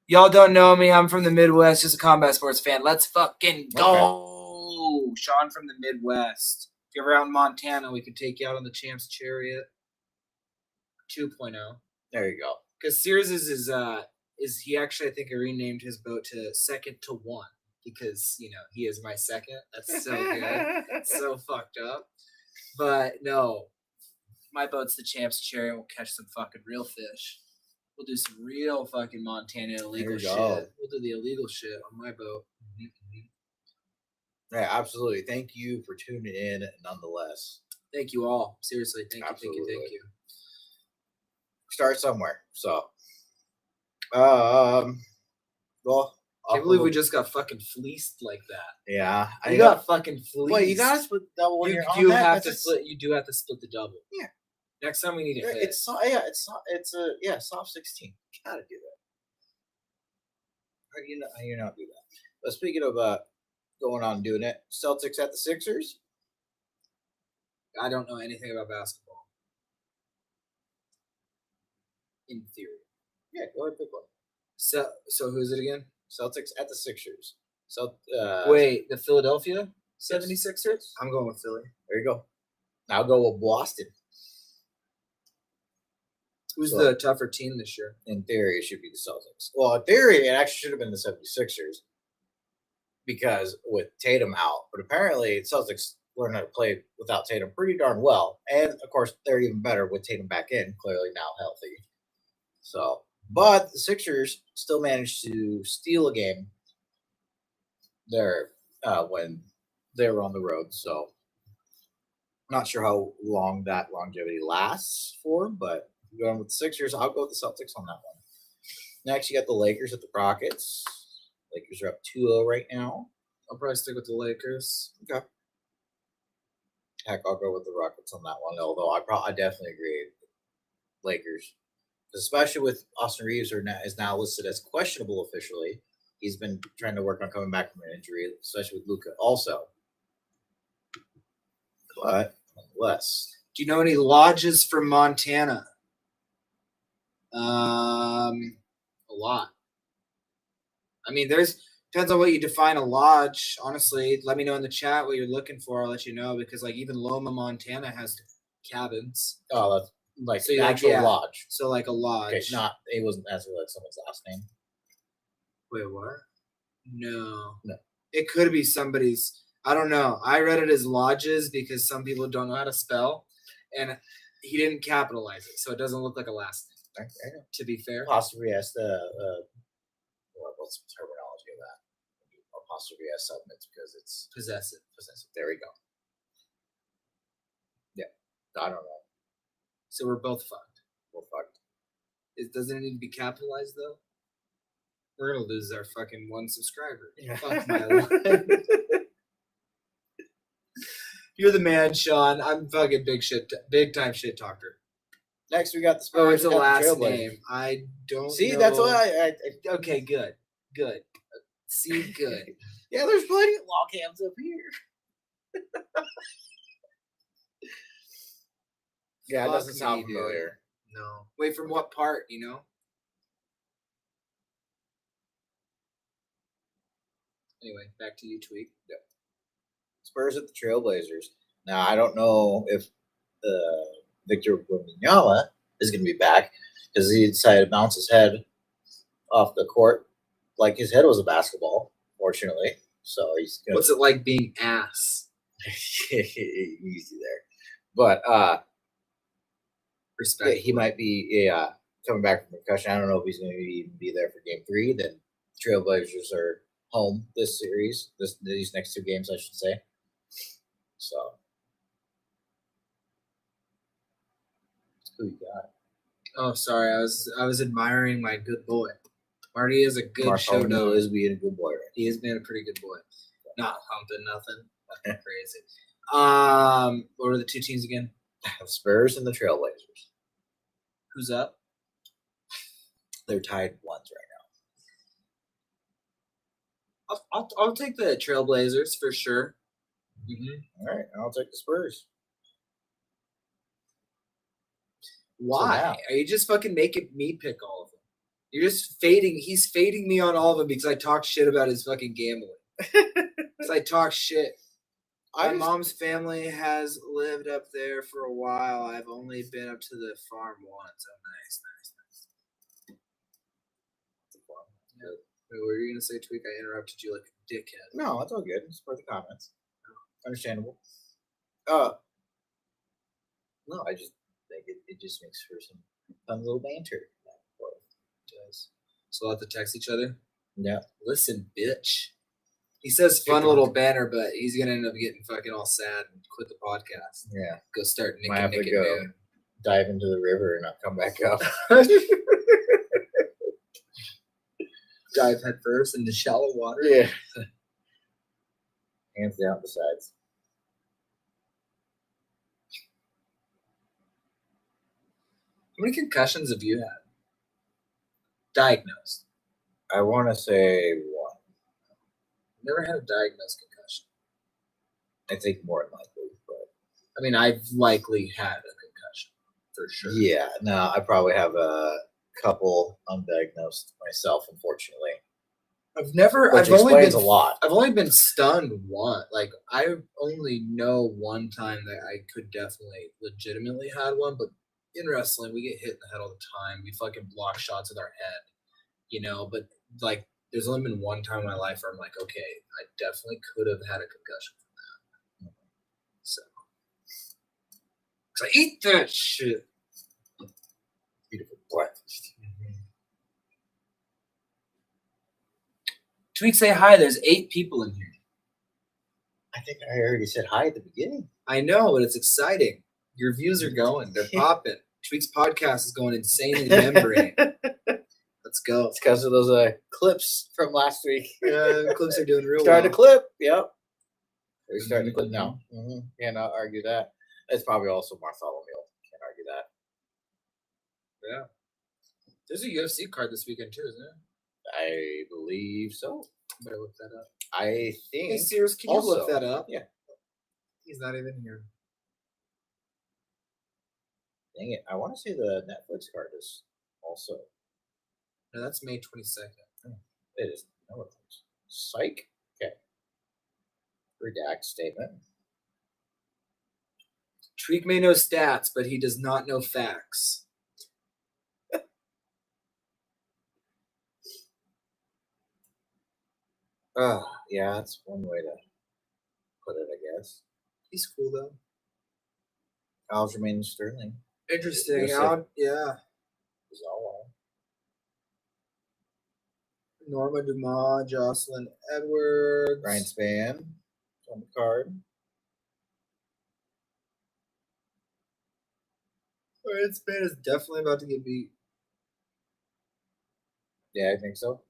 Y'all don't know me. I'm from the Midwest, just a combat sports fan. Let's fucking go. Sean from the Midwest. If you're around Montana, we could take you out on the Champs Chariot 2.0. There you go. Because Sears is he actually, I think, renamed his boat to Second to One because, he is my second. That's so good. So fucked up. But no, my boat's the Champs Chariot. We'll catch some fucking real fish. We'll do some real fucking Montana illegal shit. We'll do the illegal shit on my boat. Yeah, absolutely. Thank you for tuning in nonetheless. Thank you all. Seriously, thank you. Start somewhere. So, well, Can't believe we just got fucking fleeced like that. Yeah, You got fucking fleeced. Well, you gotta split double when You you're on do that. have to split. You do have to split the double. Yeah. Next time we need to hit. It's soft 16. Gotta do that. How do you not do that? But speaking of going on and doing it, Celtics at the Sixers. I don't know anything about basketball. In theory. Yeah, go ahead, pick one. So who's it again? Celtics at the Sixers. So wait, the Philadelphia 76ers? I'm going with Philly. There you go. I'll go with Boston. Who's the tougher team this year? In theory, it should be the Celtics. Well, in theory, it actually should have been the 76ers because with Tatum out. But apparently, Celtics learned how to play without Tatum pretty darn well. And, of course, they're even better with Tatum back in, clearly now healthy. So, but the Sixers still managed to steal a game there when they were on the road. So, not sure how long that longevity lasts for, but going with the Sixers, I'll go with the Celtics on that one. Next, you got the Lakers at the Rockets. Lakers are up 2-0 right now. I'll probably stick with the Lakers. Okay. Heck, I'll go with the Rockets on that one, although I definitely agree with Lakers. Especially with Austin Reeves is now listed as questionable officially. He's been trying to work on coming back from an injury, especially with Luka also. But nonetheless. Do you know any lodges from Montana? A lot. I mean, depends on what you define a lodge. Honestly, let me know in the chat what you're looking for. I'll let you know because even Loma, Montana has cabins. Oh, that's like so the actual lodge. So like a lodge. Okay, it wasn't as like someone's last name. Wait, what? No. No. It could be somebody's. I don't know. I read it as lodges because some people don't know how to spell, and he didn't capitalize it, so it doesn't look like a last name. I know. To be fair, Apostrophe S, what's the terminology of that? Apostrophe S submits because it's possessive. There we go. Yeah. I don't know. So we're both fucked. We're fucked. Doesn't it need to be capitalized though? We're gonna lose our fucking 1 subscriber. Yeah. Fuck my life. You're the man, Sean. I'm fucking big time shit talker. Next, we got the Oh, Spurs. it's a we got the last Trailblazers. name. I don't See, know. that's why I Okay, good. See, good. yeah, there's plenty of log cams up here. Yeah, it Fuck doesn't sound me, dude. familiar. No. Wait, from what part, you know? Anyway, back to you, Tweek. Yep. Spurs at the Trailblazers. Now, I don't know if Victor Wembanyama is going to be back because he decided to bounce his head off the court like his head was a basketball, fortunately. So he's going What's it like being ass? easy there. But Respect. he might be coming back from concussion. I don't know if he's going to even be there for game 3. Then Trailblazers are home this series, these next 2 games, I should say. So, who you got? Oh, sorry. I was admiring my good boy. Marty is a good Marcelo showdown. is being a good boy, right? He is being a pretty good boy. Not humping nothing. Nothing crazy. What are the 2 teams again? The Spurs and the Trailblazers. Who's up? They're tied ones right I'll take the Trailblazers for sure. now. All right, I'll take the Spurs. Why? now- Are you just fucking making me pick all of them? You're just fading. He's fading me on all of them because I talk shit about his fucking gambling. Because I talk shit. My mom's family has lived up there for a while. I've only been up to the farm once. Oh, nice. Yeah. Wait, what were you gonna say, Tweek? I interrupted you like a dickhead. No, it's all good. It's for the comments. Understandable. No, I just think it just makes for some fun little banter. Does. So we'll have to text each other. Yeah. Listen, bitch. He says fun little banner, but he's gonna end up getting fucking all sad and quit the podcast. Yeah. Go start Might have to nicking go dude. dive into the river and not come back up. Dive head first into shallow water. Yeah. Hands down besides. How many concussions have you had? Diagnosed. I want to say 1. Never had a diagnosed concussion. I think more than likely, but I mean, I've likely had a concussion for sure. yeah, no, I probably have a couple undiagnosed myself, unfortunately. Which Which explains a lot. I've only been stunned once. Like, I only know one time that I could definitely legitimately had one, but in wrestling, we get hit in the head all the time. We fucking block shots with our head, you know, but like, there's only been one time in my life where I'm like, okay, I definitely could have had a concussion from that. So, 'cause I eat that shit. Beautiful breakfast. Tweek, say hi. There's 8 people in here. I think I already said hi at the beginning. I know, but it's exciting. Your views are going. They're popping. Tweek's podcast is going insanely membrane. Let's go. It's because of those clips from last week. Yeah, clips are doing real Starting well. to clip. Yep. We're starting to clip now. Cannot argue that. It's probably also Bartholomew. Can't argue that. Yeah. There's a UFC card this weekend too, isn't there? I believe so. Better look that up. I Hey, think. Sears, can you look also- that up? Yeah. He's not even here. Dang it. I want to say the Netflix card is also. No, that's May 22nd. It is. No, it's Psych. Okay. Redact statement. Tweek may know stats, but he does not know facts. Yeah, that's one way to put it, I guess. He's cool though. Aljamain Sterling. Interesting. Yes, sir. Yeah. Zala. Norma Dumas, Jocelyn Edwards. Ryan Spann on the card. Ryan Spann is definitely about to get beat. Yeah, I think so.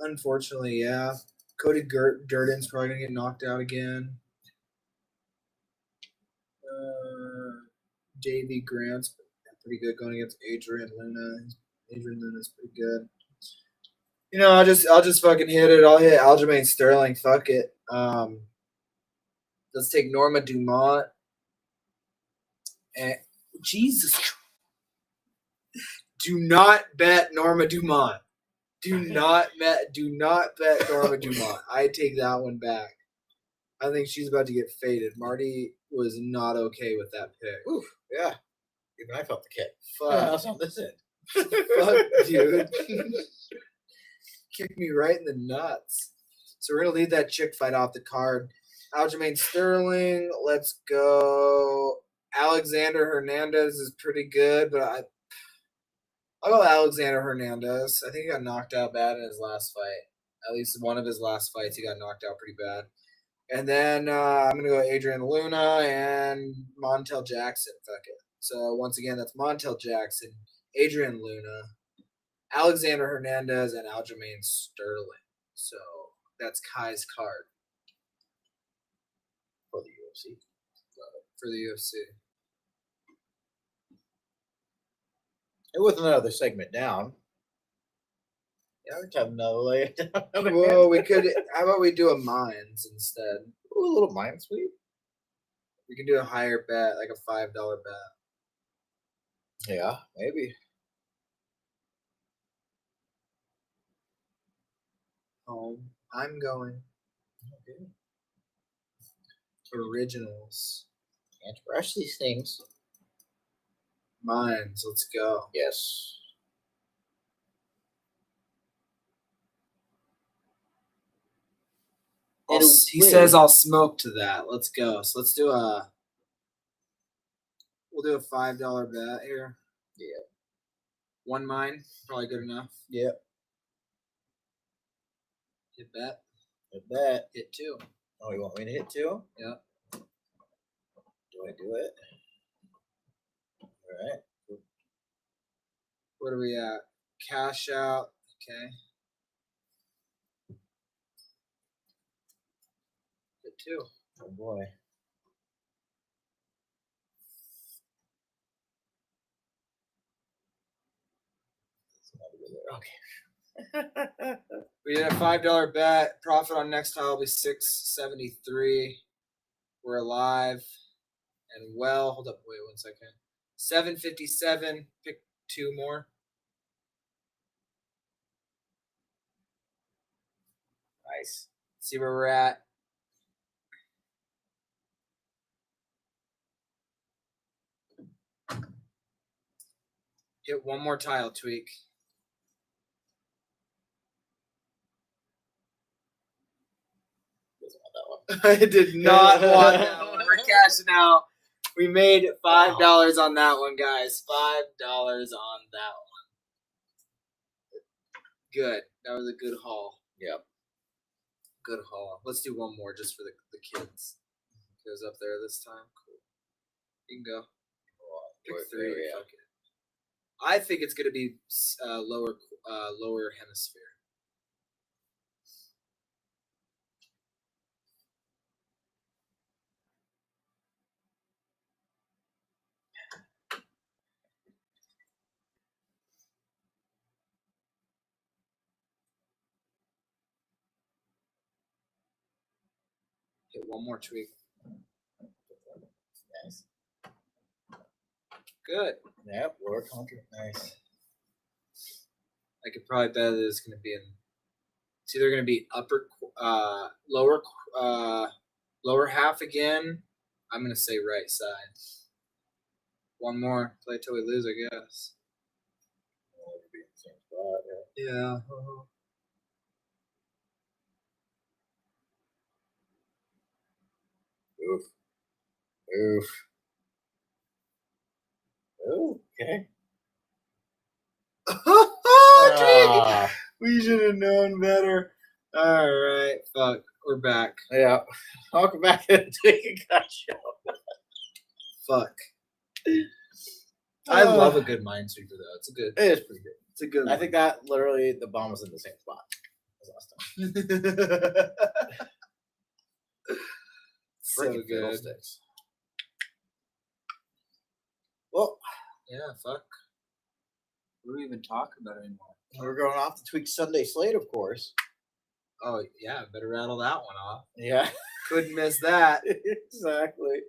Unfortunately, yeah. Cody Durden's probably going to get knocked out again. Davey Grant's pretty good going against Adrian Luna. Adrian Luna's pretty good. You know, I'll just fucking hit it. I'll hit Aljamain Sterling. Fuck it. Let's take Norma Dumont. And Jesus Christ. Do not bet Norma Dumont. Do not bet Norma Dumont. I take that one back. I think she's about to get faded. Marty was not okay with that pick. Oof, yeah. Even I felt the kick. Fuck. That's on this end. Fuck, dude. Kicked me right in the nuts. So we're going to leave that chick fight off the card. Aljamain Sterling. Let's go. Alexander Hernandez is pretty good, but I'll go Alexander Hernandez. I think he got knocked out bad in his last fight. At least one of his last fights, he got knocked out pretty bad. And then I'm going to go Adrian Luna and Montel Jackson. Fuck it. So once again, that's Montel Jackson, Adrian Luna, Alexander Hernandez, and Aljamain Sterling. So that's Kai's card For the UFC. for the UFC. And with another segment down. Yeah, we're having another lay down. Well, we could. How about we do a mines instead? Ooh, a little mind sweep. We can do a higher bet, like a $5 bet. Yeah, maybe. Home. I'm going. Okay. Originals. Can't rush these things. Mines. Let's go. Yes. He says I'll smoke to that. Let's go. So let's do we'll do a $5 bet here. Yeah. One mine, probably good enough. Yep. Hit bet. Hit that. Hit two. Oh, you want me to hit two? Yep. Do I do it? All right. What are we at? Cash out. Okay. Hit two. Oh boy. Okay. We did a $5 bet. Profit on next tile will be $6.73. We're alive and well. Hold up. Wait 1 second. $7.57. Pick two more. Nice. See where we're at. Hit one more tile, Tweek. Doesn't want that one. I did not want that one. We're cashing out. We made $5 on that one, guys. $5 on that one. Good. That was a good haul. Yep. Good haul. Let's do one more just for the kids. Goes up there this time. Cool. You can go. Pick three. Fuck it. I think it's going to be lower hemisphere. Hit one more tweak. Nice. Good. Yep. Lower contract. Nice. I could probably bet that it's going to be in. It's either going to be lower half again. I'm going to say right side. One more. Play till we lose, I guess. Be in the same spot. Yeah. Oof. Oof. Oh, okay. Ah, We should have known better. All right, fuck. We're back. yeah. Welcome back to the Tweek and Kai Show. Fuck. I love a good minesweeper though. It's a good. It is pretty good. It's a good. I think that literally the bomb was in the same spot as last time. So Freaking good. fiddlesticks. Well, Yeah, fuck. What do we even talk about anymore? we're going off the Tweek Sunday slate, of course. Oh yeah, better rattle that one off. Yeah, Couldn't miss that. exactly.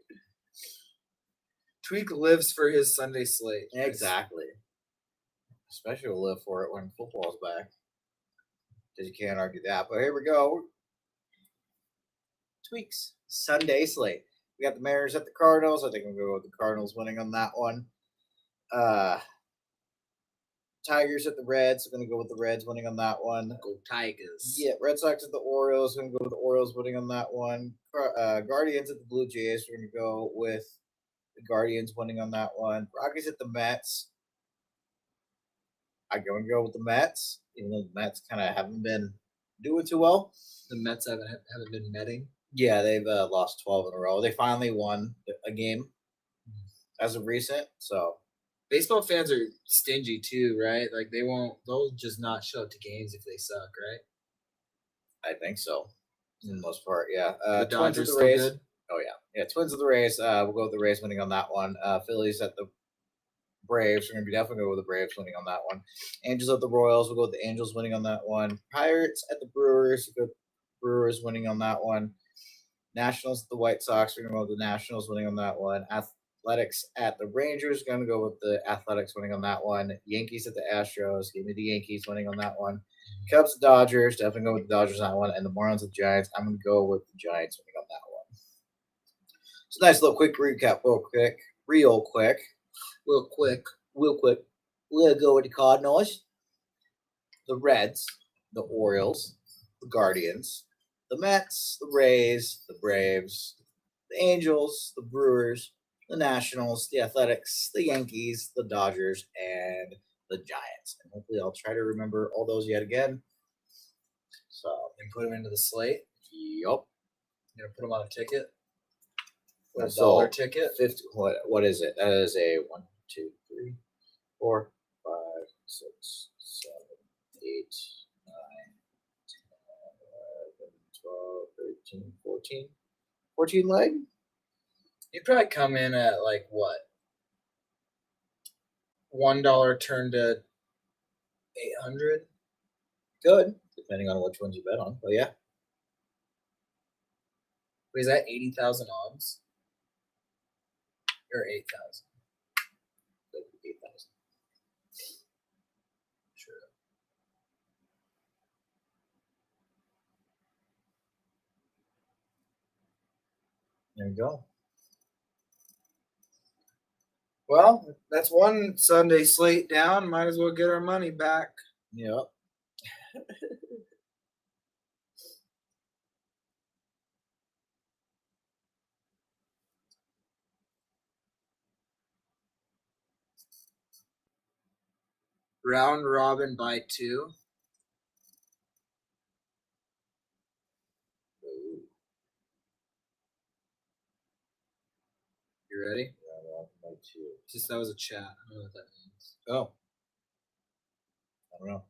Tweek lives for his Sunday slate. Exactly. Especially will live for it when football's back. Because you can't argue that. But here we go. Tweeks Sunday slate. We got the Mariners at the Cardinals. I think I'm going to go with the Cardinals winning on that one. Tigers at the Reds. I'm going to go with the Reds winning on that one. Go Tigers. Yeah, Red Sox at the Orioles. I'm going to go with the Orioles winning on that one. Guardians at the Blue Jays. We're going to go with the Guardians winning on that one. Rockies at the Mets. I'm going to go with the Mets, even though the Mets kind of haven't been doing too well. The Mets haven't been netting. Yeah, they've lost 12 in a row. They finally won a game as of recent. So Baseball fans are stingy too, right? Like they'll just not show up to games if they suck, right? I think so, in the most part. Yeah. The Twins Dodgers at the still Rays. good? Oh yeah, Twins of the Rays. We'll go with the Rays winning on that one. Phillies at the Braves. We're gonna be definitely go with the Braves winning on that one. Angels at the Royals. We'll go with the Angels winning on that one. Pirates at the Brewers. We'll go with Brewers winning on that one. Nationals at the White Sox. We're gonna go with the Nationals winning on that one. Athletics at the Rangers. Gonna go with the Athletics winning on that one. Yankees at the Astros. Give me the Yankees winning on that one. Cubs at Dodgers. Definitely go with the Dodgers on that one. And the Marlins at the Giants. I'm gonna go with the Giants winning on that one. So nice little quick recap, real quick. We'll go with the Cardinals, the Reds, the Orioles, the Guardians, the Mets, the Rays, the Braves, the Angels, the Brewers, the Nationals, the Athletics, the Yankees, the Dodgers, and the Giants. And hopefully I'll try to remember all those yet again. So, And put them into the slate. yup. You know, put them on a ticket. A That's dollar all. ticket. 50, what is it? That is a 1, 2, 3, 4, 5, 6, 7, 8, 9, 10, 11, 12, 13, 14. 14 leg? You'd probably come in at like what? $1 turned to 800. Good, depending on which ones you bet on. But yeah. Wait, is that 80,000 odds? Or 8,000? 8,000. Sure. There you go. Well, that's one Sunday slate down. Might as well get our money back. Yep. Round robin by 2. Ooh. You ready? Yeah, well, by 2. Just that was a chat. I don't know what that means. Oh. I don't know.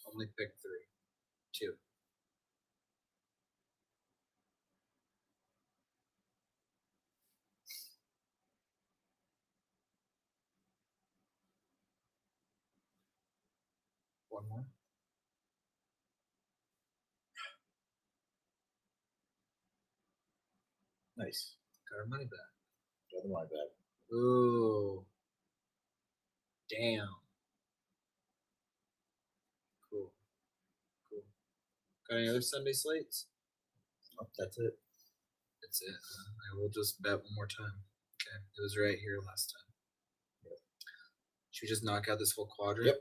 Only pick 3. 2. One more. Nice. Got our money back. Got the money back. Ooh. Damn. Cool. Got any other Sunday slates? Oh, that's it. That's it. I will just bet one more time. Okay. It was right here last time. Yep. Should we just knock out this whole quadrant? Yep.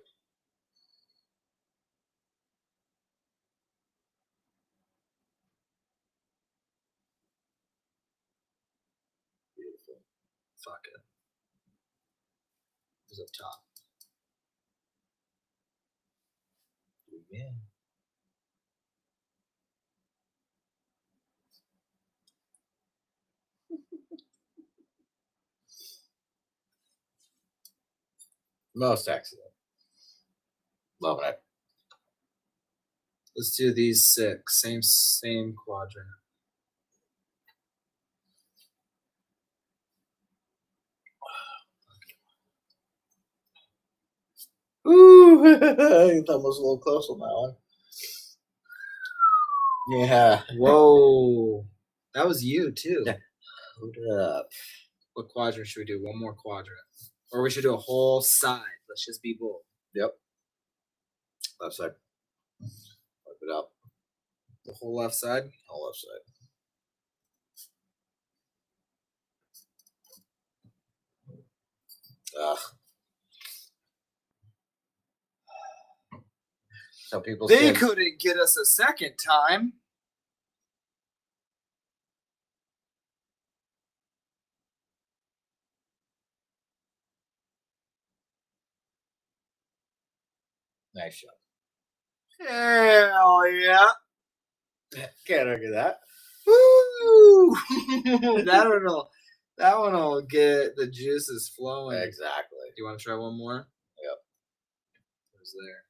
Fuck it. Who's up top? Yeah. Most excellent. Love it. Let's do these 6. Same quadrant. Ooh, I thought was a little close on that one. Yeah. Whoa. That was you, too. Yeah. Hold up. What quadrant should we do? One more quadrant. Or we should do a whole side. Let's just be bold. Yep. Left side. Wipe it up. The whole left side? Whole left side. Ugh. So people They said, couldn't get us a second time. nice shot. Hell yeah. Can't argue that. Woo! that one will get the juices flowing. Exactly. Do you want to try one more? Yep. Who's there?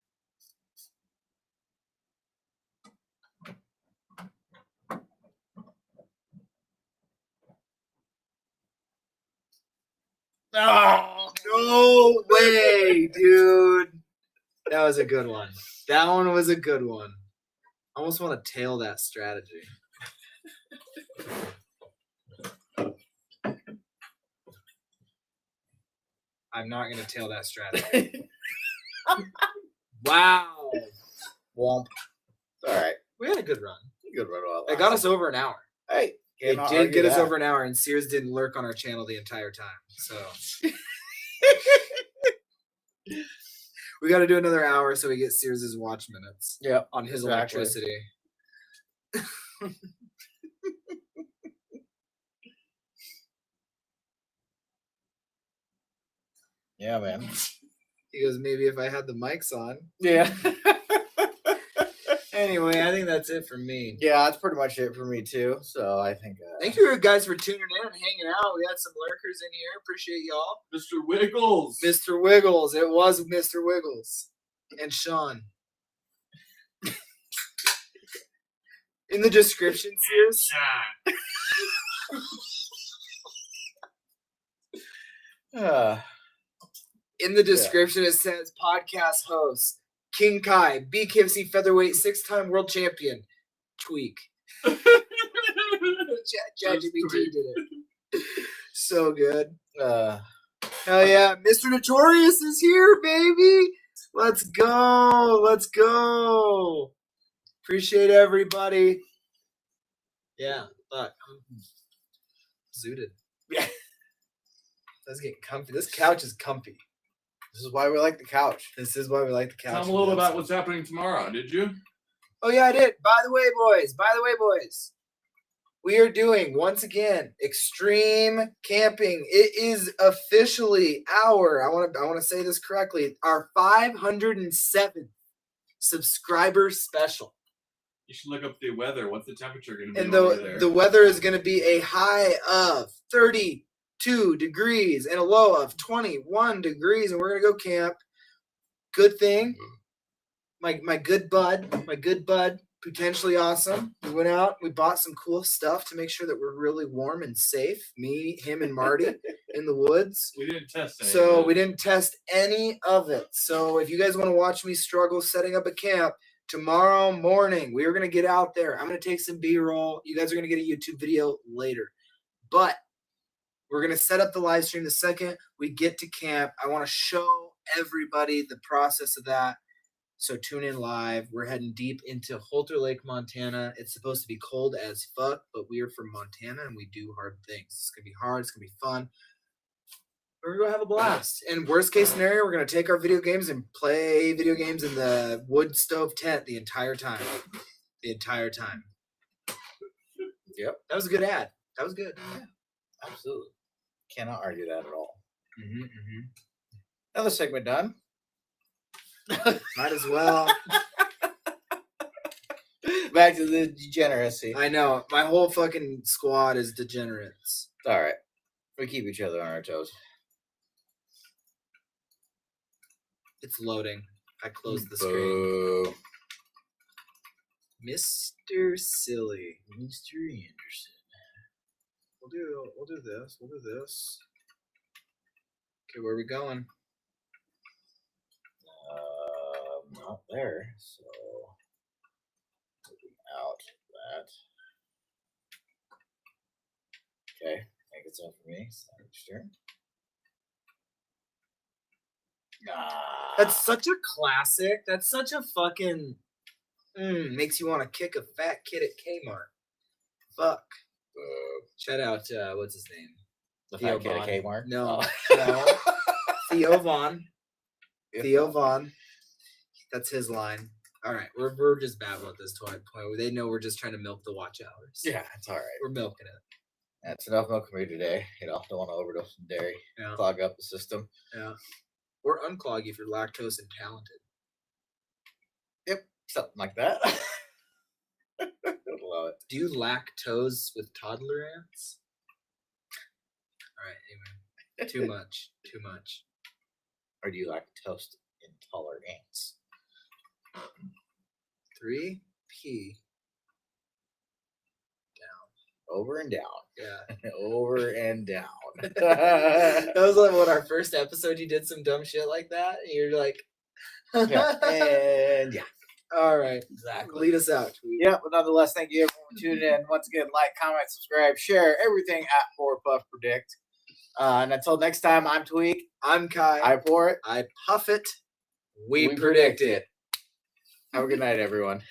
Oh, No way, dude. That was a good one. That one was a good one. I almost want to tail that strategy. I'm not going to tail that strategy. Wow. Womp. All right. We had a good run. Good run. Well, It got us over an hour. Hey, It did get us over an hour, and Sears didn't lurk on our channel the entire time. So we got to do another hour so we get Sears' watch minutes. Yep. On his Exactly. electricity. Yeah, man. He goes, maybe if I had the mics on. Yeah. Anyway, I think that's it for me. Yeah, that's pretty much it for me too. So I think. Thank you guys for tuning in and hanging out. We had some lurkers in here. Appreciate y'all. Mr. Wiggles. Mr. Wiggles. It was Mr. Wiggles. And Sean. In the description, Sears. In the description, it says podcast host King Kai, BKFC Featherweight 6-time World Champion. Tweek. ChatGPT did it. So good. Hell yeah. Mr. Notorious is here, baby. Let's go. Let's go. Appreciate everybody. Yeah. Fuck. I'm zooted. Yeah. Let's get comfy. This couch is comfy. This is why we like the couch. This is why we like the couch. Tell them a little about what's happening tomorrow, did you? Oh, yeah, I did. By the way, boys, we are doing, once again, extreme camping. It is officially I want to say this correctly, our 507th subscriber special. You should look up the weather. What's the temperature going to be And over there? the weather is going to be a high of 32 degrees and a low of 21 degrees, and we're going to go camp. Good thing. My good bud, potentially awesome. We went out, we bought some cool stuff to make sure that we're really warm and safe. Me, him, and Marty in the woods. We didn't test any. So we didn't test any of it. So if you guys want to watch me struggle setting up a camp, tomorrow morning, we are going to get out there. I'm going to take some B-roll. You guys are going to get a YouTube video later. But we're going to set up the live stream the second we get to camp. I want to show everybody the process of that. So tune in live. We're heading deep into Holter Lake, Montana. It's supposed to be cold as fuck, but we are from Montana and we do hard things. It's going to be hard. It's going to be fun. We're going to have a blast. And worst case scenario, we're going to take our video games and play video games in the wood stove tent the entire time. Yep. That was a good ad. That was good. Absolutely. Cannot argue that at all. Mm-hmm, mm-hmm. Another segment done. Might as well. Back to the degeneracy. I know. My whole fucking squad is degenerates. It's all right. We keep each other on our toes. It's loading. I closed the screen. Boo. Mr. Silly. Mr. Anderson. We'll do this. We'll do this. Okay, where are we going? Not there. So moving out that. Okay, I think it's on for me. Sure. That's such a classic. That's such a fucking makes you want to kick a fat kid at Kmart. Fuck. Shout out what's his name? The Theo fat kid at Von. Kmart. No, Oh. no. Theo Von. Yeah. Theo Von. That's his line. All right, we're just babbling at this point. They know we're just trying to milk the watch hours. Yeah, it's all right. We're milking it. That's enough milk for me today. You know, don't want to overdose on dairy. Yeah. Clog up the system. Yeah. Or unclog if you're lactose intolerant. Yep, something like that. Love it. Do you lactose with toddler ants? All right, anyway. Too much. Too much. Or do you like toast intolerance? 3P. Over and down. Yeah. Over and down. That was like what our first episode. You did some dumb shit like that. And you're like, Yeah. And yeah. All right, Exactly. lead us out. Yeah, but nonetheless, thank you everyone for tuning in. Once again, like, comment, subscribe, share everything at Pour Puff Predict. And until next time, I'm Tweek. I'm Kai. I pour it. I puff it. We predict it. Have a good night, everyone.